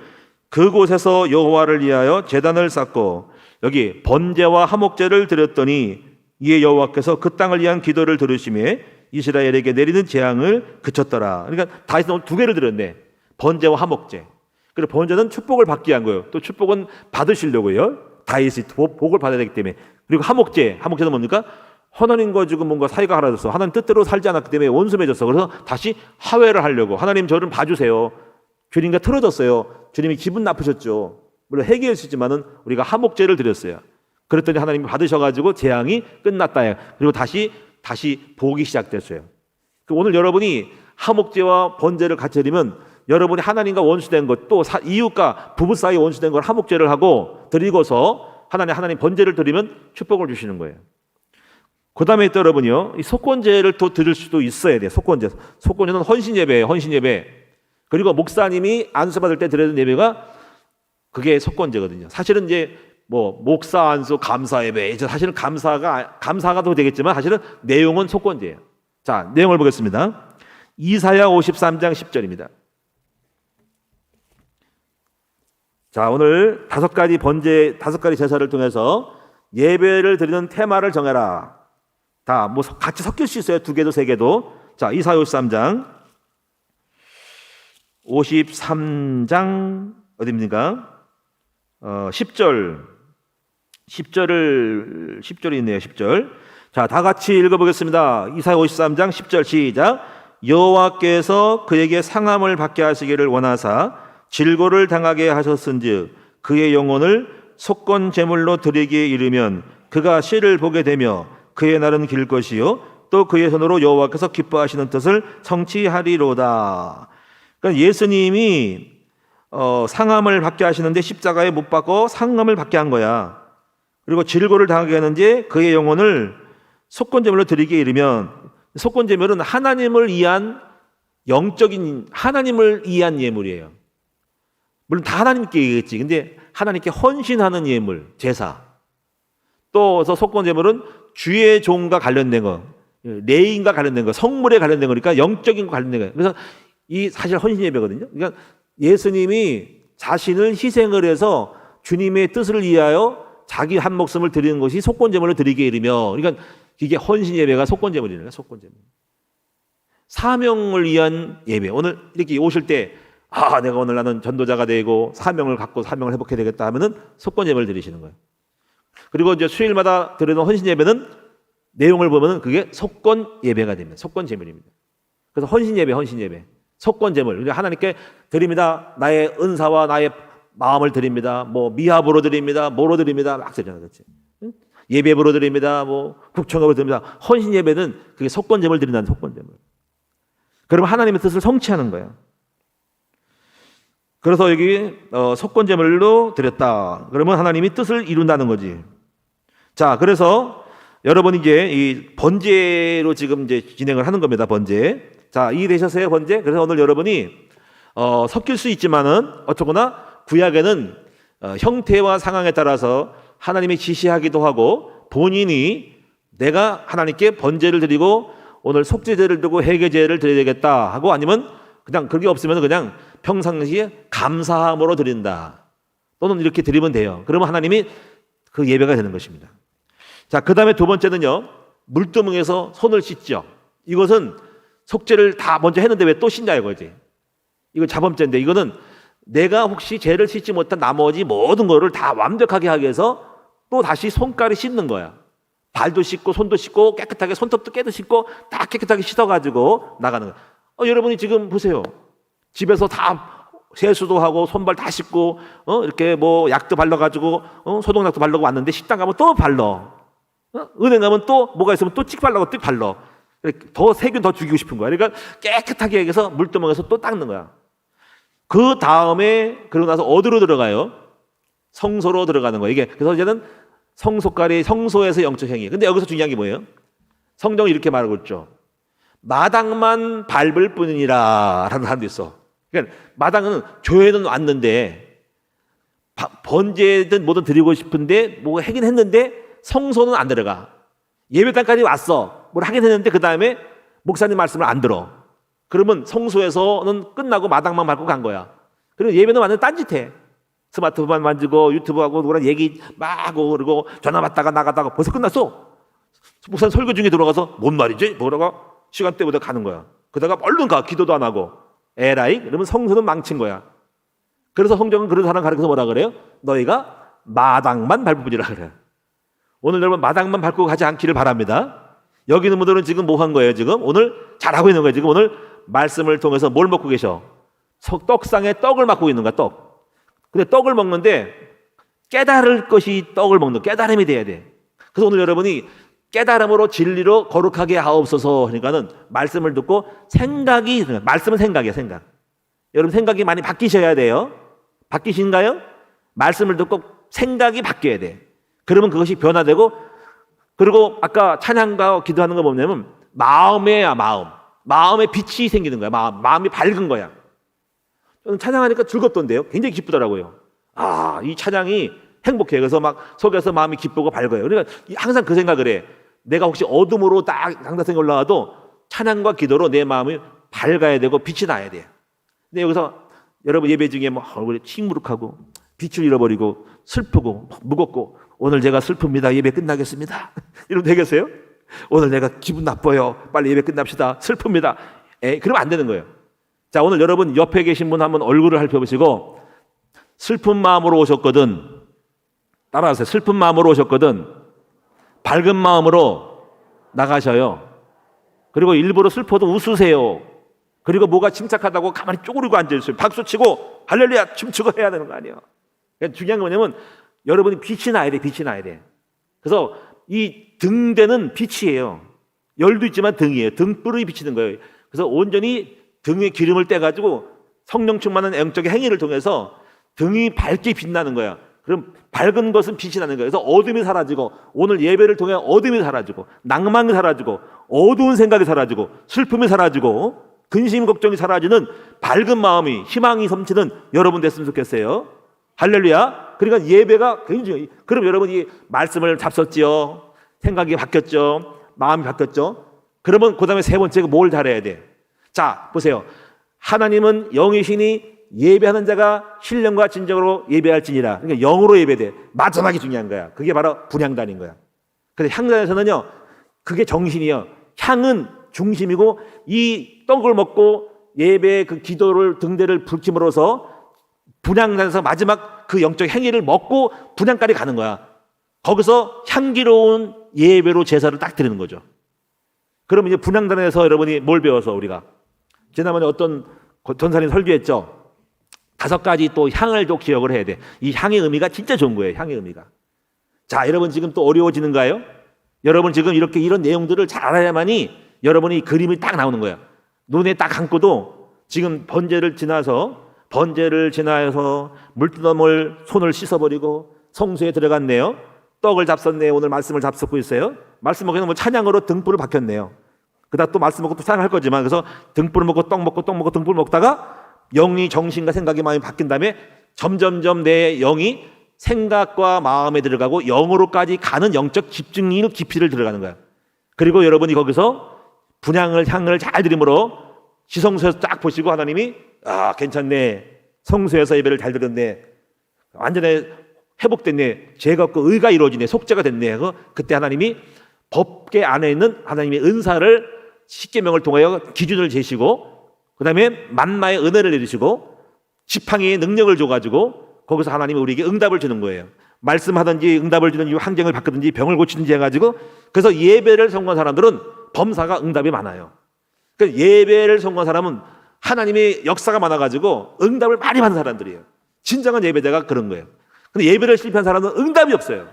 그곳에서 여호와를 위하여 제단을 쌓고 여기 번제와 화목제를 드렸더니 이에 여호와께서 그 땅을 위한 기도를 들으시매 이스라엘에게 내리는 재앙을 그쳤더라. 그러니까 다윗은 오늘 두 개를 드렸네. 번제와 화목제. 그리고 번제는 축복을 받기 위한 거예요. 또 축복은 받으시려고요. 다윗이 복을 받아야 되기 때문에. 그리고 화목제는 뭡니까? 하나님과 지금 뭔가 사이가 하나졌어. 하나님 뜻대로 살지 않았기 때문에 원수 맺었어. 그래서 다시 화해를 하려고. 하나님 저를 봐주세요. 주님과 틀어졌어요. 주님이 기분 나쁘셨죠. 물론 해결할 수 있지만은 우리가 화목제를 드렸어요. 그랬더니 하나님이 받으셔가지고 재앙이 끝났다. 그리고 다시 복이 시작됐어요. 오늘 여러분이 화목제와 번제를 같이 드리면 여러분이 하나님과 원수된 것, 또 이웃과 부부 사이 원수된 걸 화목제를 하고 드리고서 하나님 번제를 드리면 축복을 주시는 거예요. 그 다음에 또 여러분이요, 이 속건제를 또 드릴 수도 있어야 돼요. 속건제는 헌신예배예요. 헌신예배. 그리고 목사님이 안수받을 때 드리는 예배가 그게 속건제거든요. 사실은 이제 목사 안수 감사예배, 사실은 감사가 더 되겠지만 사실은 내용은 속건제예요. 자, 내용을 보겠습니다. 이사야 53장 10절입니다. 자, 오늘 5가지 제사를 통해서 예배를 드리는 테마를 정해라. 다 뭐 같이 섞일 수 있어요. 두 개도 세 개도. 자, 이사야 53장 어디입니까? 10절이 있네요. 10절. 자, 다 같이 읽어보겠습니다. 이사야 53장 10절 시작. 여호와께서 그에게 상함을 받게 하시기를 원하사 질고를 당하게 하셨은즉 그의 영혼을 속건 제물로 드리기에 이르면 그가 씨를 보게 되며 그의 날은 길 것이요 또 그의 손으로 여호와께서 기뻐하시는 뜻을 성취하리로다. 그러니까 예수님이 상함을 받게 하시는데 십자가에 못 박고 상함을 받게 한 거야. 그리고 질고를 당하게 하는데 그의 영혼을 속건제물로 드리기에 이르면, 속건제물은 하나님을 위한 영적인, 하나님을 위한 예물이에요. 물론 다 하나님께 얘기했지. 근데 하나님께 헌신하는 예물, 제사. 또 속건제물은 주의 종과 관련된 거, 레인과 관련된 거, 성물에 관련된 거니까 영적인 거 관련된 거예요. 그래서 이 사실 헌신 예배거든요. 그러니까 예수님이 자신을 희생을 해서 주님의 뜻을 위하여 자기 한 목숨을 드리는 것이 속건제물을 드리게 이르며, 그러니까 이게 헌신 예배가 속건제물이니까 속건제물. 사명을 위한 예배. 오늘 이렇게 오실 때 내가 오늘 나는 전도자가 되고 사명을 갖고 사명을 회복해야 되겠다 하면은 속건제물을 드리시는 거예요. 그리고 이제 수요일마다 드리는 헌신 예배는 내용을 보면은 그게 속건 예배가 됩니다. 속건 제물입니다. 그래서 헌신 예배, 속건 제물. 그러니까 하나님께 드립니다. 나의 은사와 나의 마음을 드립니다. 뭐 미합으로 드립니다. 뭐로 드립니다. 막 쓰잖아, 그렇지? 예배부로 드립니다. 뭐 국청업으로 드립니다. 헌신 예배는 그게 속건 제물 드린다는 속건 제물. 그러면 하나님의 뜻을 성취하는 거예요. 그래서 여기 속건 제물로 드렸다. 그러면 하나님이 뜻을 이룬다는 거지. 자, 그래서 여러분 이제 이 번제로 지금 이제 진행을 하는 겁니다. 번제. 자, 이해되셨어요? 번제. 그래서 오늘 여러분이 섞일 수 있지만은 어쩌거나 구약에는 형태와 상황에 따라서 하나님이 지시하기도 하고 본인이 내가 하나님께 번제를 드리고 오늘 속죄제를 드리고 회개제를 드려야 되겠다 하고, 아니면 그냥 그게 없으면 그냥 평상시에 감사함으로 드린다 또는 이렇게 드리면 돼요. 그러면 하나님이 그 예배가 되는 것입니다. 자, 그 다음에 두 번째는요, 물두멍에서 손을 씻죠. 이것은 속죄를 다 먼저 했는데 왜 또 씻냐 이거지. 이거 자범죄인데, 이거는 내가 혹시 죄를 씻지 못한 나머지 모든 거를 다 완벽하게 하기 위해서 또 다시 손가락을 씻는 거야. 발도 씻고 손도 씻고 깨끗하게 손톱도 깨도 씻고 다 깨끗하게 씻어가지고 나가는 거야. 여러분이 지금 보세요. 집에서 다 세수도 하고 손발 다 씻고 이렇게 뭐 약도 발라가지고 소독약도 바르고 왔는데 식당 가면 또 발라. 은행 가면 또 뭐가 있으면 또 찍 발라고 띡 발라. 더 세균 더 죽이고 싶은 거야. 그러니까 깨끗하게 해서 물두멍에서 또 닦는 거야. 그 다음에 그러고 나서 어디로 들어가요? 성소로 들어가는 거예요. 이게 그래서 이제는 성소까지, 성소에서 영적 행위. 근데 여기서 중요한 게 뭐예요? 성경이 이렇게 말하고 있죠. 마당만 밟을 뿐이니라 라는 사람도 있어. 그러니까 마당은 교회는 왔는데 번제든 뭐든 드리고 싶은데 뭐 하긴 했는데 성소는 안 들어가. 예배당까지 왔어. 뭘 하긴 했는데 그 다음에 목사님 말씀을 안 들어. 그러면 성소에서는 끝나고 마당만 밟고 간 거야. 그리고 예배는 완전 딴짓해. 스마트폰 만지고 유튜브하고 누구랑 얘기 막 하고 그리고 전화 받다가 나가다가 벌써 끝났어. 목사님 설교 중에 들어가서 뭔 말이지? 뭐라고 시간대보다 가는 거야. 그러다가 얼른 가. 기도도 안 하고. 에라이? 그러면 성소는 망친 거야. 그래서 성경은 그런 사람 가르쳐서 뭐라 그래요? 너희가 마당만 밟으리라 그래. 오늘 여러분 마당만 밟고 가지 않기를 바랍니다. 여기 있는 분들은 지금 뭐 한 거예요? 지금 오늘 잘하고 있는 거예요. 지금 오늘 말씀을 통해서 뭘 먹고 계셔? 떡상에 떡을 맡고 있는 거야. 떡. 근데 떡을 먹는데 깨달을 것이 떡을 먹는 깨달음이 돼야 돼. 그래서 오늘 여러분이 깨달음으로 진리로 거룩하게 하옵소서 하니까는 말씀을 듣고 생각이, 말씀은 생각이야, 생각. 여러분 생각이 많이 바뀌셔야 돼요. 바뀌신가요? 말씀을 듣고 생각이 바뀌어야 돼. 그러면 그것이 변화되고, 그리고 아까 찬양과 기도하는 거 보면 마음에야 마음에 빛이 생기는 거야. 마음이 밝은 거야. 저는 찬양하니까 즐겁던데요. 굉장히 기쁘더라고요. 이 찬양이 행복해요. 그래서 막 속에서 마음이 기쁘고 밝아요. 그러니까 항상 그 생각을 해. 내가 혹시 어둠으로 딱 강다성에 올라와도 찬양과 기도로 내 마음이 밝아야 되고 빛이 나야 돼. 근데 여기서 여러분 예배 중에 뭐 얼굴이 침무룩하고 빛을 잃어버리고 슬프고 무겁고 오늘 제가 슬픕니다. 예배 끝나겠습니다. 이러면 되겠어요? 오늘 내가 기분 나빠요. 빨리 예배 끝납시다. 슬픕니다. 그러면 안 되는 거예요. 자, 오늘 여러분 옆에 계신 분 한번 얼굴을 살펴보시고 슬픈 마음으로 오셨거든. 따라하세요. 슬픈 마음으로 오셨거든. 밝은 마음으로 나가셔요. 그리고 일부러 슬퍼도 웃으세요. 그리고 뭐가 침착하다고 가만히 쪼그리고 앉아있어요. 박수치고 할렐루야 춤추고 해야 되는 거 아니에요. 그러니까 중요한 건 뭐냐면 여러분이 빛이 나야 돼. 빛이 나야 돼. 그래서 이 등대는 빛이에요. 열도 있지만 등이에요. 등불이 비치는 거예요. 그래서 온전히 등에 기름을 떼가지고 성령 충만한 영적인 행위를 통해서 등이 밝게 빛나는 거야. 그럼 밝은 것은 빛이 나는 거예요. 그래서 어둠이 사라지고 오늘 예배를 통해 어둠이 사라지고 낭만이 사라지고 어두운 생각이 사라지고 슬픔이 사라지고 근심 걱정이 사라지는 밝은 마음이 희망이 넘치는 여러분 됐으면 좋겠어요. 할렐루야. 그러니까 예배가 굉장히 그럼 여러분이 말씀을 잡섰지요. 생각이 바뀌었죠. 마음이 바뀌었죠. 그러면 그 다음에 세 번째가 뭘 잘해야 돼? 자 보세요. 하나님은 영이시니 예배하는 자가 신령과 진정으로 예배할지니라. 그러니까 영으로 예배돼. 마지막이 중요한 거야. 그게 바로 분향단인 거야. 근데 향단에서는요, 그게 정신이요. 향은 중심이고 이 떡을 먹고 예배의 그 기도를 등대를 불킴으로써 분향단에서 마지막 그 영적 행위를 먹고 분향까지 가는 거야. 거기서 향기로운 예배로 제사를 딱 드리는 거죠. 그럼 이제 분향단에서 여러분이 뭘 배워서 우리가 지난번에 어떤 전사님 설교했죠. 5가지 또 향을 또 기억을 해야 돼. 이 향의 의미가 진짜 좋은 거예요. 향의 의미가. 자, 여러분 지금 또 어려워지는가요? 여러분 지금 이렇게 이런 내용들을 잘 알아야만이 여러분이 그림이 딱 나오는 거야. 눈에 딱 감고도 지금 번제를 지나서 물두덩을 손을 씻어버리고 성수에 들어갔네요. 떡을 잡섰네요. 오늘 말씀을 잡섰고 있어요. 말씀 먹으면 뭐 찬양으로 등불을 박혔네요. 그다음 또 말씀 먹고 또 찬양할 거지만 그래서 등불을 먹고 떡 먹고 등불 먹다가 영이 정신과 생각이 마음이 바뀐 다음에 점점점 내 영이 생각과 마음에 들어가고 영으로까지 가는 영적 집중력 깊이를 들어가는 거야. 그리고 여러분이 거기서 분향을 향을 잘 드림으로 지성소에서 딱 보시고 하나님이 괜찮네. 성소에서 예배를 잘 드렸네. 완전히 회복됐네. 죄가 없고 의가 이루어지네. 속죄가 됐네. 그때 하나님이 법계 안에 있는 하나님의 은사를 십계명을 통하여 기준을 제시고 그 다음에 만마의 은혜를 내리시고 지팡이의 능력을 줘가지고 거기서 하나님이 우리에게 응답을 주는 거예요. 말씀하든지 응답을 주든지 환경을 바꾸든지 병을 고치든지 해가지고 그래서 예배를 성공한 사람들은 범사가 응답이 많아요. 그러니까 예배를 성공한 사람은 하나님의 역사가 많아가지고 응답을 많이 받는 사람들이에요. 진정한 예배자가 그런 거예요. 근데 예배를 실패한 사람은 응답이 없어요.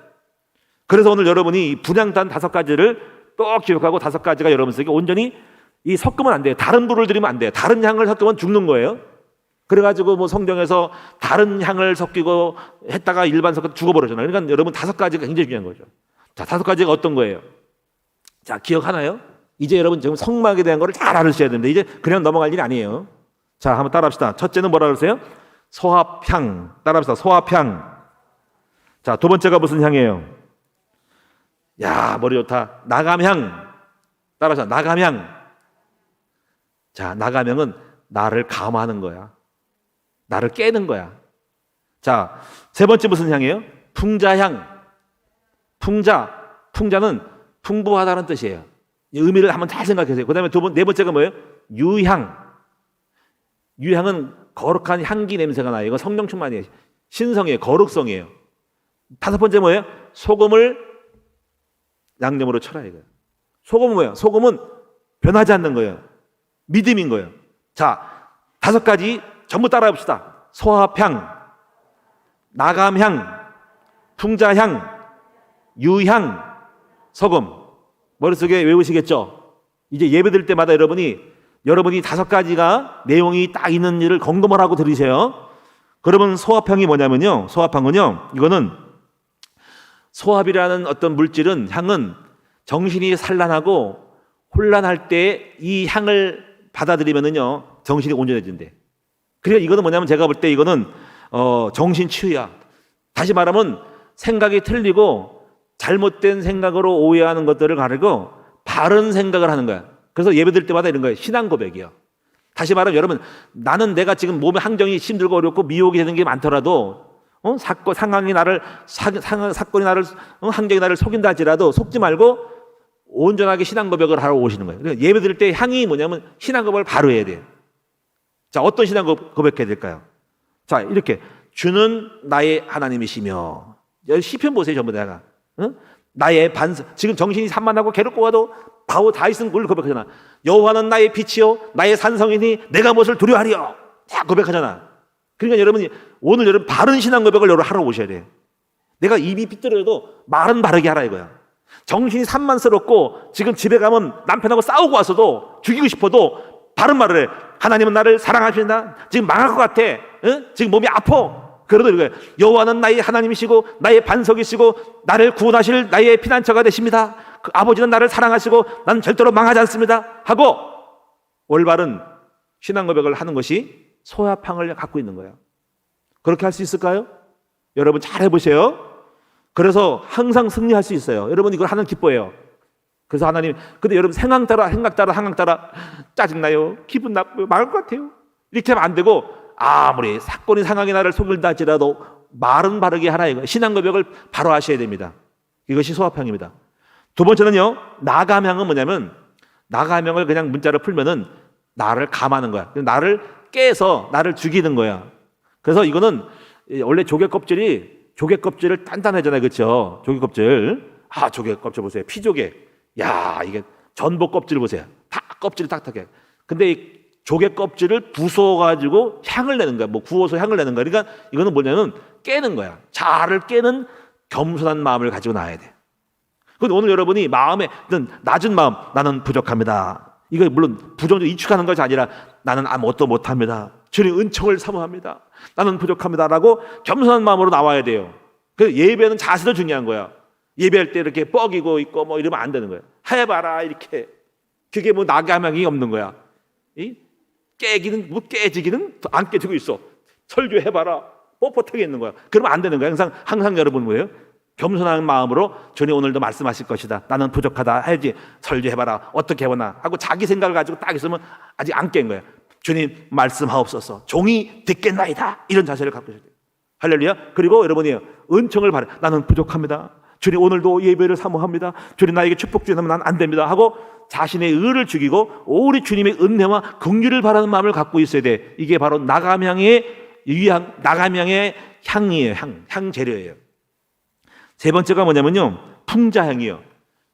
그래서 오늘 여러분이 이 분향단 5가지를 또 기억하고 5가지가 여러분에게 온전히 이 섞으면 안 돼요. 다른 불을 들이면 안 돼요. 다른 향을 섞으면 죽는 거예요. 그래가지고 뭐 성경에서 다른 향을 섞이고 했다가 일반 섞어 죽어버렸잖아요. 그러니까 여러분 5가지가 굉장히 중요한 거죠. 자, 5가지가 어떤 거예요? 자, 기억하나요? 이제 여러분 지금 성막에 대한 거를 잘 알으셔야 됩니다. 이제 그냥 넘어갈 일이 아니에요. 자, 한번 따라합시다. 첫째는 뭐라 그러세요? 소합향. 따라합시다. 소합향. 자, 2번째가 무슨 향이에요? 야, 머리 좋다. 나감향. 따라합시다. 나감향. 자, 나감향은 나를 감화하는 거야. 나를 깨는 거야. 자, 3번째 무슨 향이에요? 풍자향. 풍자는 풍부하다는 뜻이에요. 이 의미를 한번 잘 생각해보세요. 그 다음에 4번째가 뭐예요? 유향. 유향은 거룩한 향기 냄새가 나요. 이건 성령 충만이에요. 신성이에요. 거룩성이에요. 5번째 뭐예요? 소금을 양념으로 쳐라 이거예요. 소금은 뭐예요? 소금은 변하지 않는 거예요. 믿음인 거예요. 자, 5가지 전부 따라해 봅시다. 소합향, 나감향, 풍자향, 유향, 소금. 머릿속에 외우시겠죠? 이제 예배 드릴 때마다 여러분이 5가지가 내용이 딱 있는 일을 공동을 하고 들으세요. 그러면 소합향이 뭐냐면요. 소합향은요. 이거는 소합이라는 어떤 물질은 향은 정신이 산란하고 혼란할 때 이 향을 받아들이면은요 정신이 온전해진대. 그러니까 이거는 뭐냐면 제가 볼 때 이거는 정신 치유야. 다시 말하면 생각이 틀리고 잘못된 생각으로 오해하는 것들을 가르고 바른 생각을 하는 거야. 그래서 예배드릴 때마다 이런 거예요. 신앙 고백이요. 다시 말하면 여러분 나는 내가 지금 몸의 환경이 힘들고 어렵고 미혹이 되는 게 많더라도 상황이 나를 사건이 나를 환경이 나를 속인다 할지라도 속지 말고 온전하게 신앙 고백을 하러 오시는 거예요. 그러니까 예배 드릴 때 향이 뭐냐면 신앙 고백을 바로 해야 돼요. 자, 어떤 신앙 고백해야 될까요? 자, 이렇게 주는 나의 하나님이시며, 시편 보세요. 전부 다가 나의 반석. 지금 정신이 산만하고 괴롭고 와도 다윗은 그걸 고백하잖아. 여호와는 나의 빛이요 나의 산성이니 내가 무엇을 두려워하리요. 다 고백하잖아. 그러니까 여러분이 오늘 여러분 바른 신앙 고백을 여러분 하러 오셔야 돼요. 내가 입이 삐뚤어도 말은 바르게 하라 이거야. 정신이 산만스럽고 지금 집에 가면 남편하고 싸우고 와서도 죽이고 싶어도 바른 말을 해. 하나님은 나를 사랑하신다. 지금 망할 것 같아. 응? 지금 몸이 아파. 그래도 이거예요. 여호와는 나의 하나님이시고 나의 반석이시고 나를 구원하실 나의 피난처가 되십니다. 그 아버지는 나를 사랑하시고 나는 절대로 망하지 않습니다. 하고 올바른 신앙 고백을 하는 것이 소야팡을 갖고 있는 거예요. 그렇게 할 수 있을까요? 여러분 잘 해보세요. 그래서 항상 승리할 수 있어요. 여러분 이걸 하는 기뻐해요. 그래서 하나님, 근데 여러분 생각 따라 짜증나요. 기분 나쁘고 망할 것 같아요. 이렇게 하면 안 되고 아무리 사건이 상황이 나를 속일다 할지라도 말은 바르게 하라 이거. 신앙 고백을 바로 하셔야 됩니다. 이것이 소화팡입니다. 두 번째는요, 나감향은 뭐냐면 나감향을 그냥 문자로 풀면은 나를 감하는 거야. 나를 깨서 나를 죽이는 거야. 그래서 이거는 원래 조개 껍질을 단단하잖아요. 그렇죠? 조개 껍질. 조개 껍질 보세요. 피조개. 야, 이게 전복 껍질 보세요. 다 껍질이 딱딱해. 근데 이 조개 껍질을 부숴가지고 향을 내는 거야. 뭐 구워서 향을 내는 거야. 그러니까 이거는 뭐냐면 깨는 거야. 자아를 깨는 겸손한 마음을 가지고 나와야 돼. 근데 오늘 여러분이 마음에 낮은 마음, 나는 부족합니다. 이거 물론 부정적으로 이축하는 것이 아니라 나는 아무것도 못합니다. 주님 은총을 사모합니다. 나는 부족합니다라고 겸손한 마음으로 나와야 돼요. 그 예배는 자세도 중요한 거야. 예배할 때 이렇게 뻐기고 있고 뭐 이러면 안 되는 거야. 해봐라 이렇게. 그게 뭐 나감향이 없는 거야. 깨지기는 안 깨지고 있어. 설교해봐라. 뻣뻣하게 있는 거야. 그러면 안 되는 거야. 항상 여러분 뭐예요? 겸손한 마음으로 주님 오늘도 말씀하실 것이다. 나는 부족하다. 해야지. 설교해봐라. 어떻게 해보나 하고 자기 생각을 가지고 딱 있으면 아직 안 깬 거야. 주님 말씀하옵소서. 종이 듣겠나이다. 이런 자세를 갖고 있어야 돼요. 할렐루야. 그리고 여러분이 은총을 바래. 나는 부족합니다. 주님 오늘도 예배를 사모합니다. 주님 나에게 축복 주시면 난 안 됩니다. 하고 자신의 의를 죽이고 오리 주님의 은혜와 긍휼을 바라는 마음을 갖고 있어야 돼. 이게 바로 나감향의 향이에요. 향 재료예요. 세 번째가 뭐냐면요, 풍자향이요.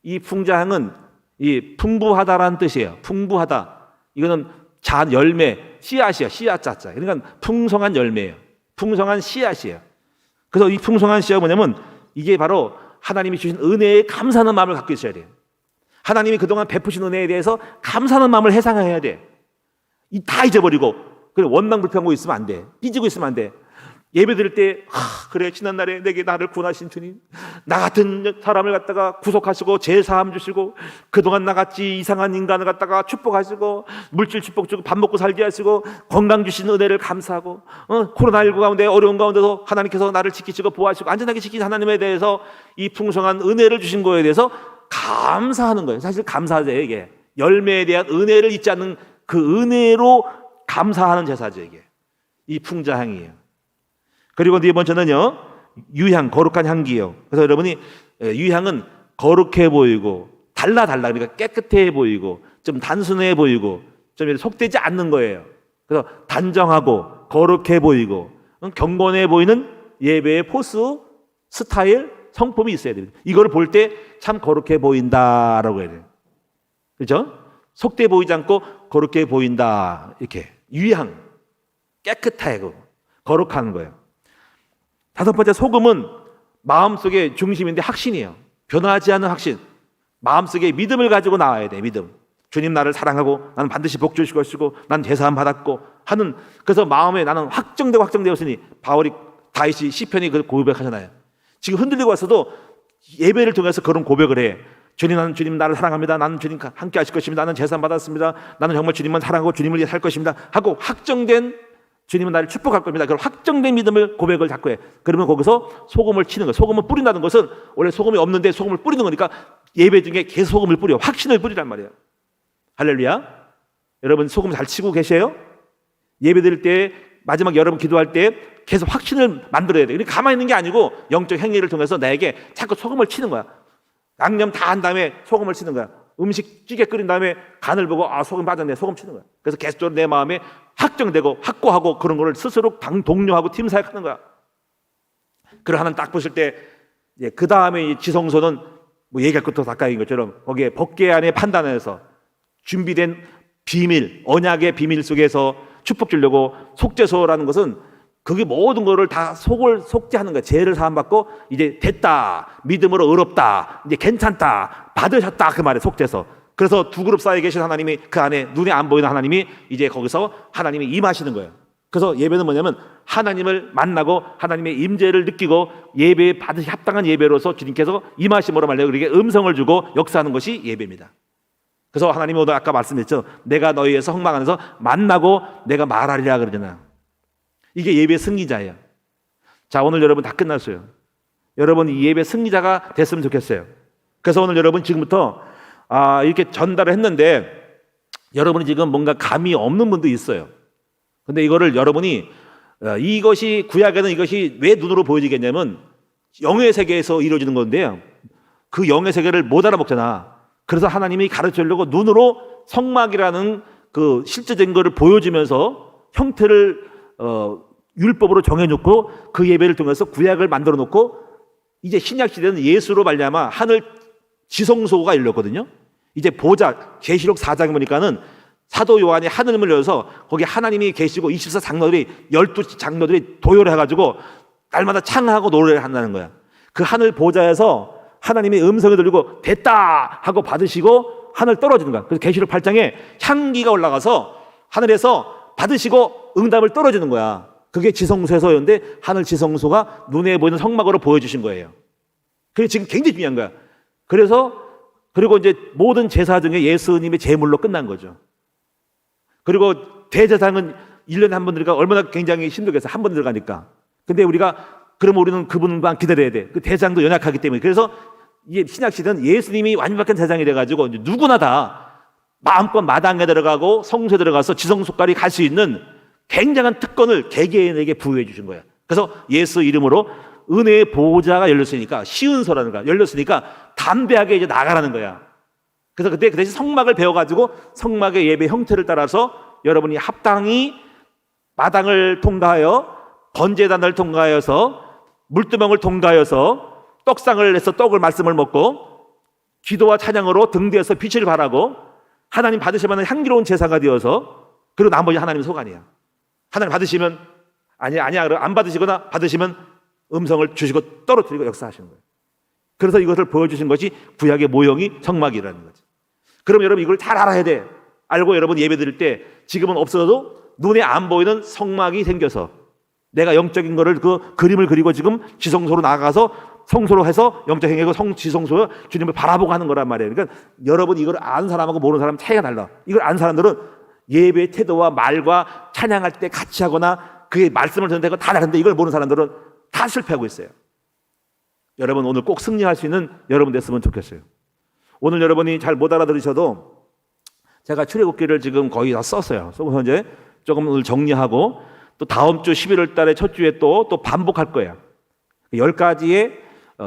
이 풍자향은 이 풍부하다라는 뜻이에요. 풍부하다. 이거는 열매, 씨앗이에요. 씨앗자자. 그러니까 풍성한 열매예요. 풍성한 씨앗이에요. 그래서 이 풍성한 씨앗은 뭐냐면 이게 바로 하나님이 주신 은혜에 감사하는 마음을 갖고 있어야 돼요. 하나님이 그동안 베푸신 은혜에 대해서 감사하는 마음을 해상해야 돼. 다 잊어버리고 원망불평하고 있으면 안 돼. 삐지고 있으면 안 돼. 예배 드릴 때 그래 지난날에 내게 나를 구원하신 주님, 나 같은 사람을 갖다가 구속하시고 죄사함 주시고 그동안 나같이 이상한 인간을 갖다가 축복하시고 물질 축복 주고 밥 먹고 살게 하시고 건강 주신 은혜를 감사하고 코로나19 가운데 어려운 가운데서 하나님께서 나를 지키시고 보호하시고 안전하게 지킨 하나님에 대해서 이 풍성한 은혜를 주신 거에 대해서 감사하는 거예요. 사실 감사죠. 이게 열매에 대한 은혜를 잊지 않는 그 은혜로 감사하는 제사죠. 이게 이 풍자향이에요. 그리고 네 번째는요, 유향, 거룩한 향기예요. 그래서 여러분이 유향은 거룩해 보이고 달라 그러니까 깨끗해 보이고 좀 단순해 보이고 좀 속되지 않는 거예요. 그래서 단정하고 거룩해 보이고 경건해 보이는 예배의 포스, 스타일, 성품이 있어야 됩니다. 이걸 볼 때 참 거룩해 보인다라고 해야 돼요. 그렇죠? 속돼 보이지 않고 거룩해 보인다. 이렇게 유향, 깨끗하고 거룩한 거예요. 다섯 번째, 소금은 마음속의 중심인데 확신이에요. 변하지 않는 확신. 마음속에 믿음을 가지고 나와야 돼. 믿음. 주님 나를 사랑하고 나는 반드시 복 주실 것이고 나는 제사함 받았고 하는, 그래서 마음에 나는 확정되었으니 다윗이 시편이 그 고백하잖아요. 지금 흔들리고 왔어도 예배를 통해서 그런 고백을 해. 주님 나를 사랑합니다. 나는 주님 함께 하실 것입니다. 나는 제사함 받았습니다. 나는 정말 주님만 사랑하고 주님을 위해 살 것입니다. 하고 확정된, 주님은 나를 축복할 겁니다. 그럼 확정된 믿음을 고백을 자꾸 해. 그러면 거기서 소금을 치는 거예요. 소금을 뿌린다는 것은 원래 소금이 없는데 소금을 뿌리는 거니까 예배 중에 계속 소금을 뿌려. 확신을 뿌리란 말이에요. 할렐루야. 여러분 소금 잘 치고 계세요? 예배 드릴 때 마지막 여러분 기도할 때 계속 확신을 만들어야 돼요. 가만히 있는 게 아니고 영적 행위를 통해서 나에게 자꾸 소금을 치는 거야. 양념 다 한 다음에 소금을 치는 거야. 음식 찌개 끓인 다음에 간을 보고 소금 빠졌네, 소금 치는 거야. 그래서 계속적으로 내 마음에 확정되고 확고하고 그런 거를 스스로 동료하고 팀 사역하는 거야. 그걸 하나님 딱 보실 때 그 다음에 지성소는 뭐 얘기할 것도 가까이인 것처럼 거기에 법궤 안에 판단해서 준비된 비밀, 언약의 비밀 속에서 축복 주려고 속죄소라는 것은 그게 모든 거를 다 속죄하는 거야. 죄를 사함받고 이제 됐다, 믿음으로 의롭다, 이제 괜찮다, 받으셨다, 그 말에 속죄소. 그래서 두 그룹 사이에 계신 하나님이 그 안에 눈에 안 보이는 하나님이 이제 거기서 하나님이 임하시는 거예요. 그래서 예배는 뭐냐면 하나님을 만나고 하나님의 임재를 느끼고 예배에 받으시 합당한 예배로서 주님께서 임하심으로 말려 그렇게 음성을 주고 역사하는 것이 예배입니다. 그래서 하나님이 오늘 아까 말씀했죠. 내가 너희에서 흑막 안에서 만나고 내가 말하리라 그러잖아요. 이게 예배 승리자예요. 자, 오늘 여러분 다 끝났어요. 여러분 이 예배 승리자가 됐으면 좋겠어요. 그래서 오늘 여러분 지금부터 이렇게 전달을 했는데 여러분이 지금 뭔가 감이 없는 분도 있어요. 근데 이거를 여러분이 이것이 구약에는 이것이 왜 눈으로 보여지겠냐면 영의 세계에서 이루어지는 건데요. 그 영의 세계를 못 알아먹잖아. 그래서 하나님이 가르치려고 눈으로 성막이라는 그 실제적인 것을 보여주면서 형태를 율법으로 정해놓고 그 예배를 통해서 구약을 만들어 놓고 이제 신약 시대는 예수로 말미암아 하늘 지성소가 열렸거든요. 이제 보자 계시록 4장에 보니까는 사도 요한이 하늘문을 열어서 거기 하나님이 계시고 24장로들이 12장로들이 도요를 해가지고 날마다 창하고 노래를 한다는 거야. 그 하늘 보좌에서 하나님의 음성이 들리고 됐다 하고 받으시고 하늘 떨어지는 거야. 그래서 계시록 8장에 향기가 올라가서 하늘에서 받으시고 응답을 떨어지는 거야. 그게 지성소에서였는데 하늘 지성소가 눈에 보이는 성막으로 보여주신 거예요. 그게 지금 굉장히 중요한 거야. 그리고 이제 모든 제사 중에 예수님의 제물로 끝난 거죠. 그리고 대제사장은 1년에 한 번 들어가 얼마나 굉장히 힘들겠어. 한 번 들어가니까. 근데 그러면 우리는 그분만 기다려야 돼. 그 대장도 연약하기 때문에. 그래서 이게 신약시대는 예수님이 완벽한 대장이 돼가지고 이제 누구나 다 마음껏 마당에 들어가고 성소에 들어가서 지성소까지 갈 수 있는 굉장한 특권을 개개인에게 부여해 주신 거야. 그래서 예수 이름으로 은혜의 보좌가 열렸으니까 시은서라는 거야. 열렸으니까 담대하게 이제 나가라는 거야. 그래서 그때 그 대신 성막을 배워가지고 성막의 예배 형태를 따라서 여러분이 합당히 마당을 통과하여 번제단을 통과하여서 물두멍을 통과하여서 떡상을 해서 떡을 말씀을 먹고 기도와 찬양으로 등대에서 빛을 발하고 하나님 받으시면 향기로운 제사가 되어서 그리고 나머지 하나님 소관이야. 하나님 받으시면 아니야 안 받으시거나 받으시면 음성을 주시고 떨어뜨리고 역사하시는 거예요. 그래서 이것을 보여주신 것이 구약의 모형이 성막이라는 거지. 그럼 여러분 이걸 잘 알아야 돼. 알고 여러분 예배 드릴 때 지금은 없어도 눈에 안 보이는 성막이 생겨서 내가 영적인 거를 그 그림을 그리고 지금 지성소로 나가서 성소로 해서 영적 행위고 지성소로 주님을 바라보고 하는 거란 말이에요. 그러니까 여러분 이걸 아는 사람하고 모르는 사람 차이가 달라. 이걸 아는 사람들은 예배의 태도와 말과 찬양할 때 같이 하거나 그의 말씀을 듣는 데가 다 다른데 이걸 모르는 사람들은 다 실패하고 있어요. 여러분 오늘 꼭 승리할 수 있는 여러분 됐으면 좋겠어요. 오늘 여러분이 잘 못 알아들으셔도 제가 출애굽기를 지금 거의 다 썼어요. 그래서 이제 조금 오늘 정리하고 또 다음 주 11월 달에 첫 주에 또 반복할 거예요. 10가지의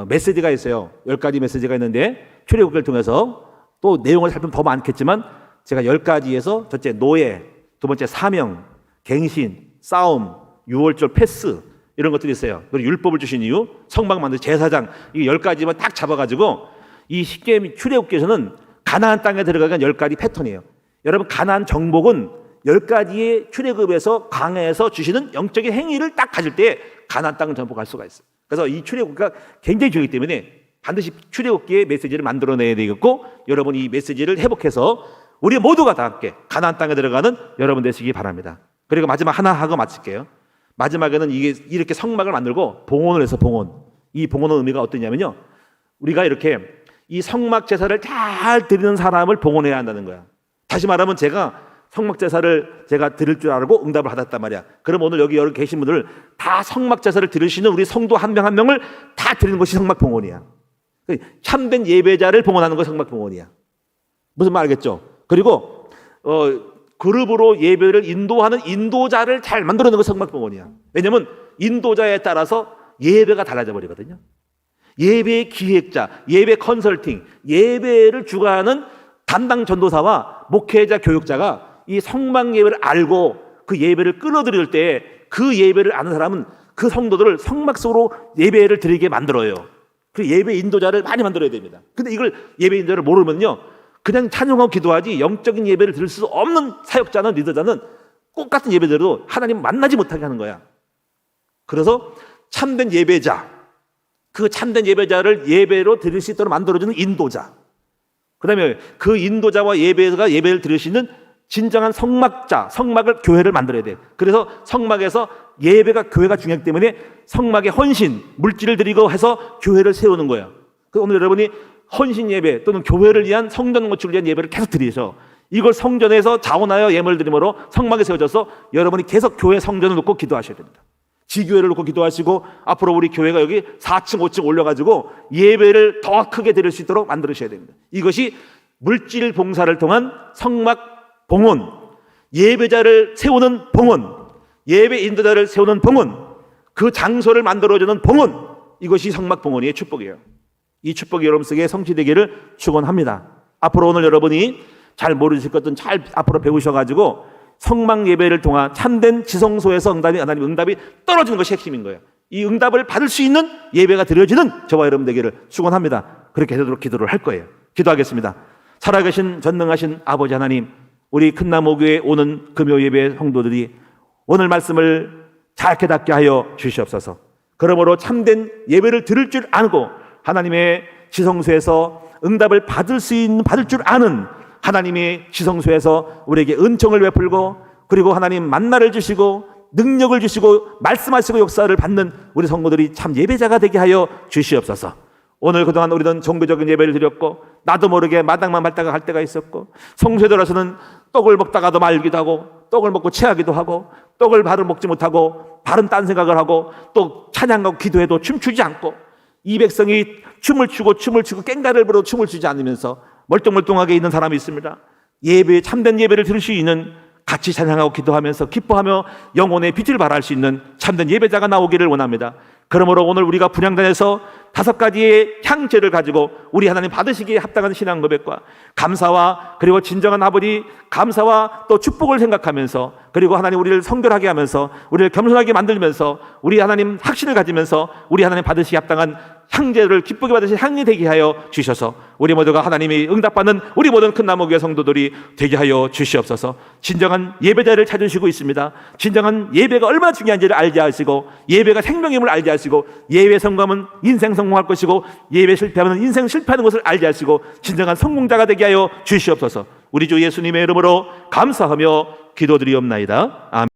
메시지가 있어요. 10가지 메시지가 있는데 출애굽기를 통해서 또 내용을 살피면 더 많겠지만 제가 10가지에서 첫째 노예, 두 번째 사명, 갱신, 싸움, 유월절 패스 이런 것들이 있어요. 그리고 율법을 주신 이유, 성막 만들 제사장 이 10가지만 딱 잡아가지고 이 십계명 출애굽기에서는 가나안 땅에 들어가는 10가지 패턴이에요. 여러분 가나안 정복은 10가지의 출애굽에서 광야에서 주시는 영적인 행위를 딱 가질 때 가나안 땅을 정복할 수가 있어요. 그래서 이 출애굽기가 굉장히 중요하기 때문에 반드시 출애굽기의 메시지를 만들어내야 되겠고 여러분 이 메시지를 회복해서 우리 모두가 다 함께 가나안 땅에 들어가는 여러분 되시기 바랍니다. 그리고 마지막 하나 하고 마칠게요. 마지막에는 이렇게 성막을 만들고 봉헌을 해서 봉헌. 이 봉헌의 의미가 어떠냐면요. 우리가 이렇게 이 성막 제사를 잘 드리는 사람을 봉헌해야 한다는 거야. 다시 말하면 제가 성막 제사를 제가 드릴 줄 알고 응답을 받았단 말이야. 그럼 오늘 여기 계신 분들 다 성막 제사를 드리시는 우리 성도 한 명 한 명을 다 드리는 것이 성막 봉헌이야. 참된 예배자를 봉헌하는 것이 성막 봉헌이야. 무슨 말 알겠죠? 그리고 그룹으로 예배를 인도하는 인도자를 잘 만들어내는 것이 성막 봉헌이야. 왜냐하면 인도자에 따라서 예배가 달라져 버리거든요. 예배 기획자, 예배 컨설팅, 예배를 주관하는 담당 전도사와 목회자, 교육자가 이 성막 예배를 알고 그 예배를 끌어들일 때 그 예배를 아는 사람은 그 성도들을 성막 속으로 예배를 드리게 만들어요. 그 예배 인도자를 많이 만들어야 됩니다. 근데 이걸 예배 인도자를 모르면요, 그냥 찬양하고 기도하지 영적인 예배를 드릴 수 없는 사역자는, 리더자는 똑같은 예배대로 하나님 만나지 못하게 하는 거야. 그래서 참된 예배자, 그 참된 예배자를 예배로 드릴 수 있도록 만들어주는 인도자, 그 다음에 그 인도자와 예배가 예배를 드릴 수 있는 진정한 성막자, 성막을, 교회를 만들어야 돼. 그래서 성막에서 예배가, 교회가 중요하기 때문에 성막의 헌신, 물질을 드리고 해서 교회를 세우는 거야. 오늘 여러분이 헌신 예배 또는 교회를 위한, 성전 건축을 위한 예배를 계속 드리죠. 이걸 성전에서 자원하여 예물을 드림으로 성막에 세워져서 여러분이 계속 교회 성전을 놓고 기도하셔야 됩니다. 지교회를 놓고 기도하시고 앞으로 우리 교회가 여기 4층, 5층 올려가지고 예배를 더 크게 드릴 수 있도록 만들으셔야 됩니다. 이것이 물질 봉사를 통한 성막 봉헌, 예배자를 세우는 봉헌, 예배 인도자를 세우는 봉헌, 그 장소를 만들어주는 봉헌, 이것이 성막 봉헌의 축복이에요. 이 축복이 여러분 속에 성취되기를 축원합니다. 앞으로 오늘 여러분이 잘 모르실 것은 잘 앞으로 배우셔가지고 성막 예배를 통한 참된 지성소에서 하나님 응답이 떨어지는 것이 핵심인 거예요. 이 응답을 받을 수 있는 예배가 드려지는 저와 여러분 되기를 축원합니다. 그렇게 되도록 기도를 할 거예요. 기도하겠습니다. 살아계신 전능하신 아버지 하나님, 우리 큰나무교회 오는 금요 예배 성도들이 오늘 말씀을 잘 깨닫게 하여 주시옵소서. 그러므로 참된 예배를 드릴 줄 알고 하나님의 지성소에서 응답을 받을 줄 아는 하나님의 지성소에서 우리에게 은총을 베풀고, 그리고 하나님 만나를 주시고 능력을 주시고 말씀하시고 역사를 받는 우리 성도들이 참 예배자가 되게 하여 주시옵소서. 오늘 그동안 우리는 종교적인 예배를 드렸고 나도 모르게 마당만 밟다가 갈 때가 있었고, 성소에 들어서는 떡을 먹다가도 말기도 하고 떡을 먹고 체하기도 하고 떡을 바로 먹지 못하고 바른 딴 생각을 하고 또 찬양하고 기도해도 춤추지 않고 이 백성이 춤을 추고 꽹가를 부르고 춤을 추지 않으면서 멀뚱멀뚱하게 있는 사람이 있습니다. 예배, 참된 예배를 들을 수 있는, 같이 찬양하고 기도하면서 기뻐하며 영혼의 빛을 발할 수 있는 참된 예배자가 나오기를 원합니다. 그러므로 오늘 우리가 분향단에서 5가지의 향제를 가지고 우리 하나님 받으시기에 합당한 신앙 고백과 감사와, 그리고 진정한 아버지 감사와 또 축복을 생각하면서, 그리고 하나님 우리를 성결하게 하면서 우리를 겸손하게 만들면서 우리 하나님 확신을 가지면서 우리 하나님 받으시기에 합당한 향제를 기쁘게 받으실 향이 되게 하여 주셔서 우리 모두가 하나님이 응답받는 우리 모든 큰나무교회 성도들이 되게 하여 주시옵소서. 진정한 예배자를 찾으시고 있습니다. 진정한 예배가 얼마나 중요한지를 알게 하시고, 예배가 생명임을 알게 하시고, 예배 성공하면 인생 성공할 것이고 예배 실패하면 인생 실패하는 것을 알게 하시고 진정한 성공자가 되게 하여 주시옵소서. 우리 주 예수님의 이름으로 감사하며 기도드리옵나이다. 아멘.